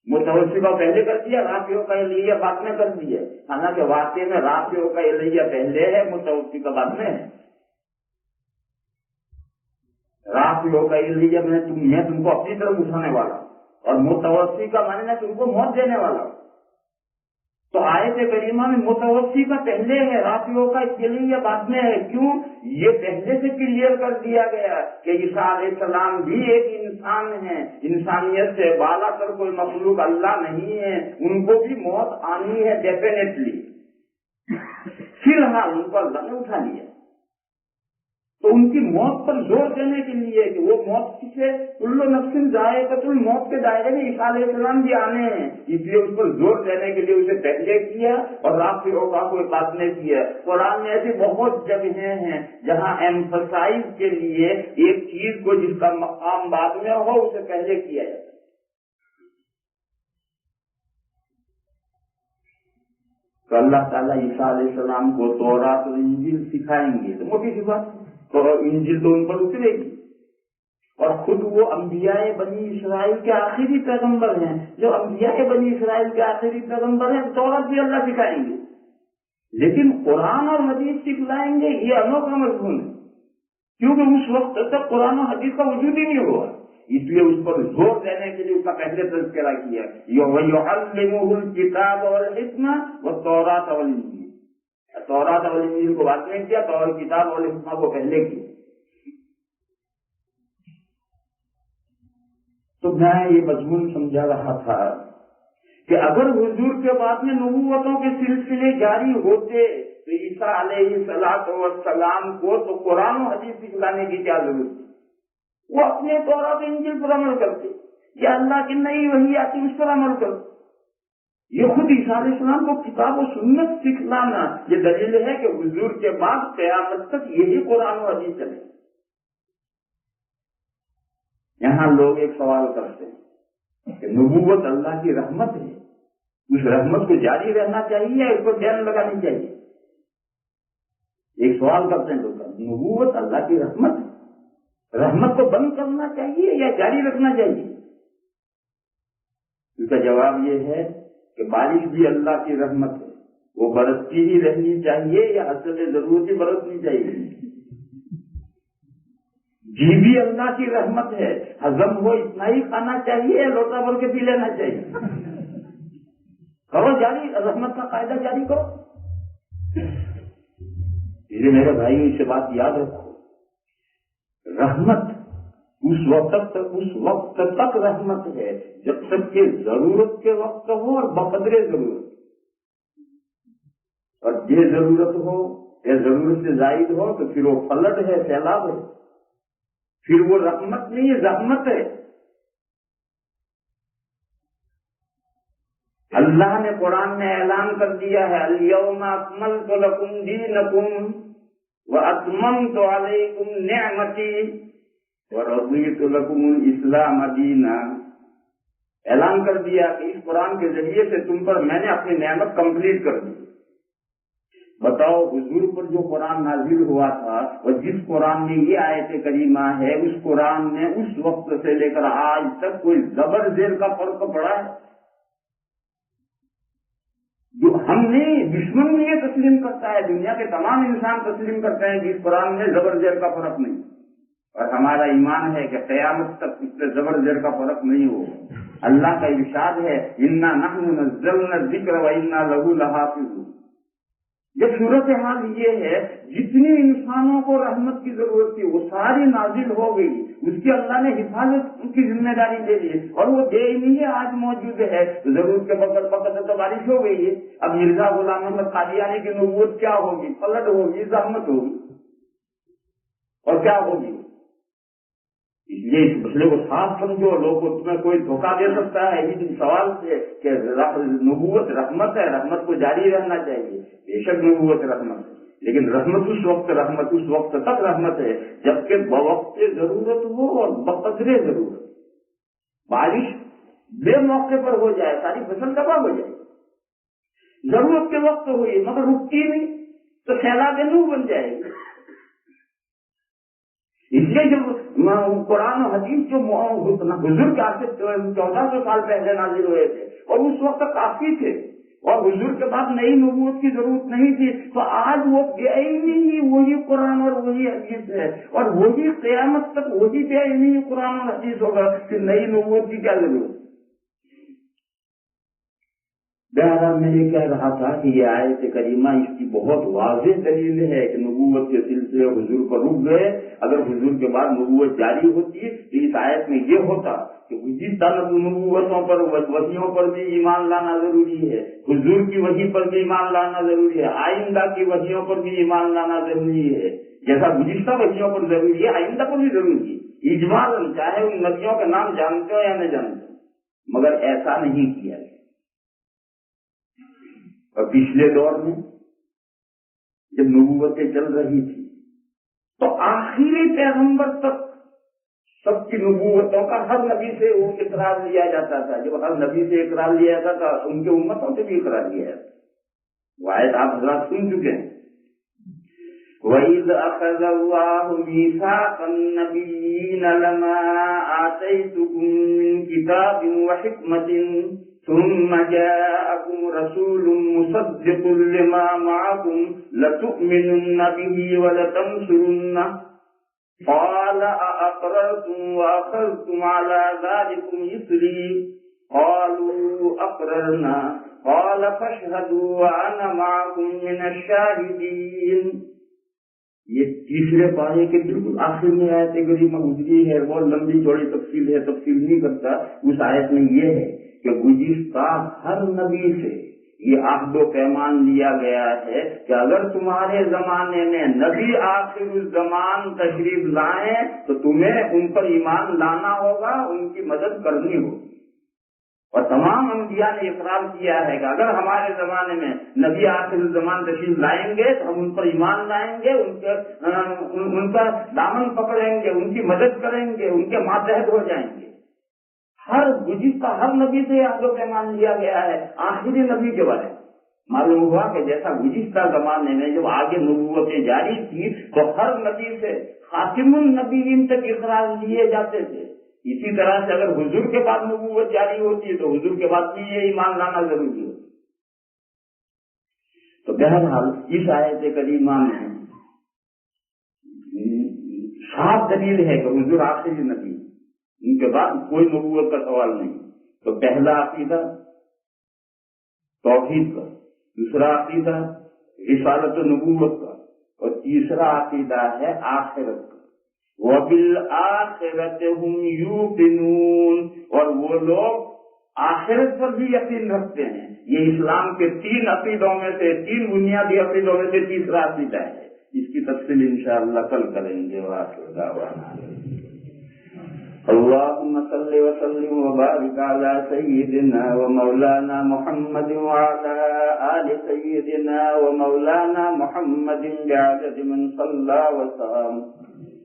متوفی کا پہلے کر دیا، رافعک الی بعد میں کر دیا، حالانکہ واقعے میں رافعک الی پہلے ہے، متوفی کا بعد میں ہے۔ رافعک الی میں تم کو اپنی طرف اٹھانے والا، اور متوفی کا معنی میں تم کو موت دینے والا۔ تو آیت کریمہ میں متوفی کا پہلے ہے، رافعوں کا اس لیے بعد میں ہے۔ کیوں؟ یہ پہلے سے کلیئر کر دیا گیا کہ عیسیٰ علیہ السلام بھی ایک انسان ہے، انسانیت سے بالا کر کوئی مخلوق اللہ نہیں ہے، ان کو بھی موت آنی ہے ڈیفینیٹلی۔ فی الحال ان کو اللہ نے اٹھا لیا، تو ان کی موت پر زور دینے کے لیے کہ وہ موت سے کل نفس ذائقۃ الموت کے دائرے میں عیسیٰ علیہ السلام بھی آنے ہیں، اس لیے اس پر زور دینے کے لیے اسے پہلے کیا اور رافعوں کا کوئی بات نہیں کیا۔ قرآن میں ایسی بہت جگہیں ہیں جہاں ایمفسائز کے لیے ایک چیز کو جس کا مقام بعد میں ہو اسے پہلے کیا جاتا ہے۔ تو اللہ تعالیٰ عیسیٰ علیہ السلام کو تورات اور انجیل سکھائیں گے، تو موٹی سی بات ہے، تو انجیل تو ان پر اترے گی، اور خود وہ انبیاء بنی اسرائیل کے آخری پیغمبر ہیں، جو انبیاء بنی اسرائیل کے آخری پیغمبر ہیں، تورات بھی اللہ سکھائیں گے، لیکن قرآن اور حدیث سکھلائیں گے، یہ انوکھا مضمون ہے، کیونکہ اس وقت تک قرآن اور حدیث کا وجود ہی نہیں ہوا۔ اس لیے اس پر زور دینے کے لیے اس کا پہلے تذکرہ کیا وَيُعَلِّمُهُ الْكِتَابَ وَالْحِكْمَةَ وَالتَّوْرَاةَ وَالْإِنْجِيلَ. تورات اور انجیل کو بعد میں کیا، اور کتاب اور حکمہ کو پہلے کیا. تو میں یہ مضمون سمجھا رہا تھا کہ اگر حضور کے بعد میں نبوتوں کے سلسلے جاری ہوتے تو عیسیٰ علیہ السلام کو تو قرآن و حدیث سکھلانے کی کیا ضرورت تھی؟ وہ اپنے تورات و انجیل پر عمل کرتے، یا اللہ کی نئی وحی آتی اس پر عمل کرتے. یہ خود عیسیٰ علیہ السلام کو کتاب و سنت سکھلانا یہ دلیل ہے کہ حضور کے بعد قیامت تک یہی قرآن و حدیث چلے. یہاں لوگ ایک سوال کرتے ہیں کہ نبوت اللہ کی رحمت ہے، اس رحمت کو جاری رہنا چاہیے یا اس کو ڈین لگانی چاہیے؟ ایک سوال کرتے ہیں لوگ، نبوت اللہ کی رحمت ہے، رحمت کو بند کرنا چاہیے یا جاری رکھنا چاہیے؟ اس کا جواب یہ ہے کہ بارش بھی اللہ کی رحمت ہے، وہ برستی ہی رہنی چاہیے یا حسب ضرورت ہی برسنی چاہیے؟ جی بھی اللہ کی رحمت ہے، ہضم ہو اتنا ہی کھانا چاہیے یا لوٹا بھر کے پی لینا چاہیے؟ کرو جاری، رحمت کا قاعدہ جاری کرو. یہ میرے بھائی اس سے بات یاد رکھو، رحمت اس وقت تک رحمت ہے جب تک کہ ضرورت کے وقت ہو اور بقدر ضرورت، اور یہ ضرورت ہو یا ضرورت سے زائد ہو تو پھر وہ فلٹ ہے، سیلاب ہے، پھر وہ رحمت نہیں ہے، زحمت ہے. اللہ نے قرآن میں اعلان کر دیا ہے اليوم اکملت لکم دینکم واتممت علیکم نعمتی ورضیت لکم الاسلام دینا. اعلان کر دیا کہ اس قرآن کے ذریعے سے تم پر میں نے اپنی نعمت کمپلیٹ کر دی. بتاؤ حضور پر جو قرآن نازل ہوا تھا اور جس قرآن میں یہ آیت کریمہ ہے، اس قرآن میں اس وقت سے لے کر آج تک کوئی زبر زیر کا فرق پڑا ہے؟ جو ہم نہیں، دشمن بھی یہ تسلیم کرتا ہے، دنیا کے تمام انسان تسلیم کرتے ہیں کہ اس قرآن میں زبر زیر کا فرق نہیں، اور ہمارا ایمان ہے کہ قیامت تک اس سے زبر زیر کا فرق نہیں ہو. اللہ کا ارشاد ہے انا نحن نزلنا الذکر وانا لہ لحافظون. جب صورتحال یہ ہے جتنی انسانوں کو رحمت کی ضرورت تھی وہ ساری نازل ہو گئی، اس کی اللہ نے حفاظت کی ذمہ داری دے دی، اور وہ دے ہی نہیں ہے، آج موجود ہے. ضرورت کے وقت تو بارش ہو گئی ہے. اب مرزا غلام احمد قادیانی کی نبوت کیا ہوگی؟ پلٹ ہوگی، زحمت ہوگی، اور کیا ہوگی؟ اس لیے اس مسئلے کو صاف سمجھو. لوگ کو تمہیں کوئی دھوکہ دے سکتا ہے اس سوال سے کہ نبوت رحمت ہے، رحمت کو جاری رہنا چاہیے. بے شک نبوت رحمت ہے، لیکن رحمت اس وقت تک رحمت ہے جبکہ بوقت ضرورت ہو اور بقدر ضرورت. بارش بے موقع پر ہو جائے ساری فصل تباہ ہو جائے، ضرورت کے وقت ہوئی مگر رکتی نہیں تو سیلاب نو بن جائے گی. اس لیے جب قرآن و حدیث جو حضور کے آج سے 1400 سال پہلے نازل ہوئے تھے اور اس وقت کافی تھے اور حضور کے بعد نئی نبوت کی ضرورت نہیں تھی، تو آج وہ بے علمی ہی وہی قرآن اور وہی حدیث ہے، اور وہی قیامت تک وہی بے علمی قرآن اور حدیث ہوگا کہ نئی نبوت کی کیا ضرورت. بہرحال میں یہ کہہ رہا تھا کہ یہ آیت کریمہ اس کی بہت واضح دلیل ہے کہ نبوت کے سلسلے حضور پر رک گئے. اگر حضور کے بعد نبوت جاری ہوتی تو اس آیت میں یہ ہوتا کہ جس طرح نبوتوں پر وحیوں پر بھی ایمان لانا ضروری ہے، حضور کی وحی پر بھی ایمان لانا ضروری ہے، آئندہ کی وحیوں پر بھی ایمان لانا ضروری ہے. جیسا گزشتہ وحیوں پر ضروری ہے آئندہ پر بھی ضروری ہے اجمالاً، چاہے ان نبیوں کے نام جانتے ہو یا نہیں جانتے، مگر ایسا نہیں کیا. اور پچھلے دور میں جب نبوتیں چل رہی تھی تو آخری پیغمبر تک سب کی نبوتوں کا ہر نبی سے وہ اقرار لیا جاتا تھا. جب ہر نبی سے اقرار لیا جاتا تھا ان کے امتوں سے بھی اقرار لیا جاتا. وہ آیت آپ حضرات سن چکے ہیں. وَإِذْ أَخَذَ اللَّهُ مِيثَاقَ النَّبِيِّينَ لَمَا آتَيْتُكُم مِّن كِتَابٍ وَحِكْمَةٍ ثم جاءكم رسول مصدق لما معكم لتؤمنن به ولتنصرنه قال أأقررتم وأخذتم على ذلكم إصري قالوا أقررنا قال فاشهدوا وأنا معكم من الشاهدين. یہ تیسرے پارے کے بالکل آخر میں آیت کریمہ گزری ہے، بہت لمبی چوڑی تفصیل ہے، تفصیل نہیں کرتا. اس آیت میں یہ ہے کہ گزشتہ ہر نبی سے یہ عہد و پیمان لیا گیا ہے کہ اگر تمہارے زمانے میں نبی آخر الزمان تشریف لائیں تو تمہیں ان پر ایمان لانا ہوگا، ان کی مدد کرنی ہوگی. اور تمام انبیاء نے اقرار کیا ہے کہ اگر ہمارے زمانے میں نبی آخر الزمان تشریف لائیں گے تو ہم ان پر ایمان لائیں گے، ان کا دامن پکڑیں گے، ان کی مدد کریں گے، ان کے ماتحت ہو جائیں گے. ہر گزشتہ ہر نبی سے عہد و پیمان لیا گیا ہے. آخری نبی کے بارے میں معلوم ہوا کہ جیسا گزشتہ زمانے میں جب آگے نبوتیں جاری تھی تو ہر نبی سے خاتم النبیین تک اقرار لیے جاتے تھے. اسی طرح سے اگر حضور کے بعد نبوت جاری ہوتی ہے تو حضور کے بعد بھی یہ ایمان لانا ضروری ہوتا. تو بہرحال اس آیت کریمہ میں صاف دلیل ہے کہ حضور آخری نبی، ان کے بعد کوئی نبوت کا سوال نہیں. تو پہلا عقیدہ توحید کا، دوسرا عقیدہ رسالت و نبوت کا، اور تیسرا عقیدہ ہے آخرت کا. وَبِالْآخِرَةِ هُمْ يُوقِنُونَ، اور وہ لوگ آخرت پر بھی یقین رکھتے ہیں. یہ اسلام کے 3 عقیدوں میں سے، 3 بنیادی عقیدوں میں سے تیسرا عقیدہ ہے. اس کی تفصیل انشاءاللہ کل کریں گے. وآخر دعوانا اللهم صل وسلم وبارك على سيدنا ومولانا محمد وعلى آل سيدنا ومولانا محمد بعدد من صلى وسلم.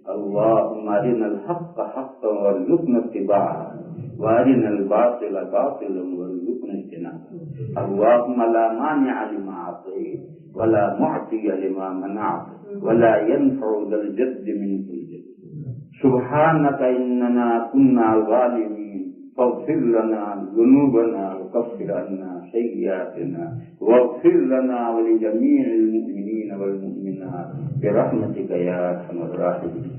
اللهم أرنا الحق حقا وارزقنا اتباعه وأرنا الباطل باطلا وارزقنا اجتنابه. اللهم لا مانع لما أعطيت ولا معطي لما منعت ولا ينفع ذا الجد منك الجد. سبحانك إننا كنا ظالمين فاغفر لنا ذنوبنا وكفر عنا سيئاتنا واغفر لنا ولجميع المؤمنين والمؤمنات برحمتك يا أرحم الراحمين.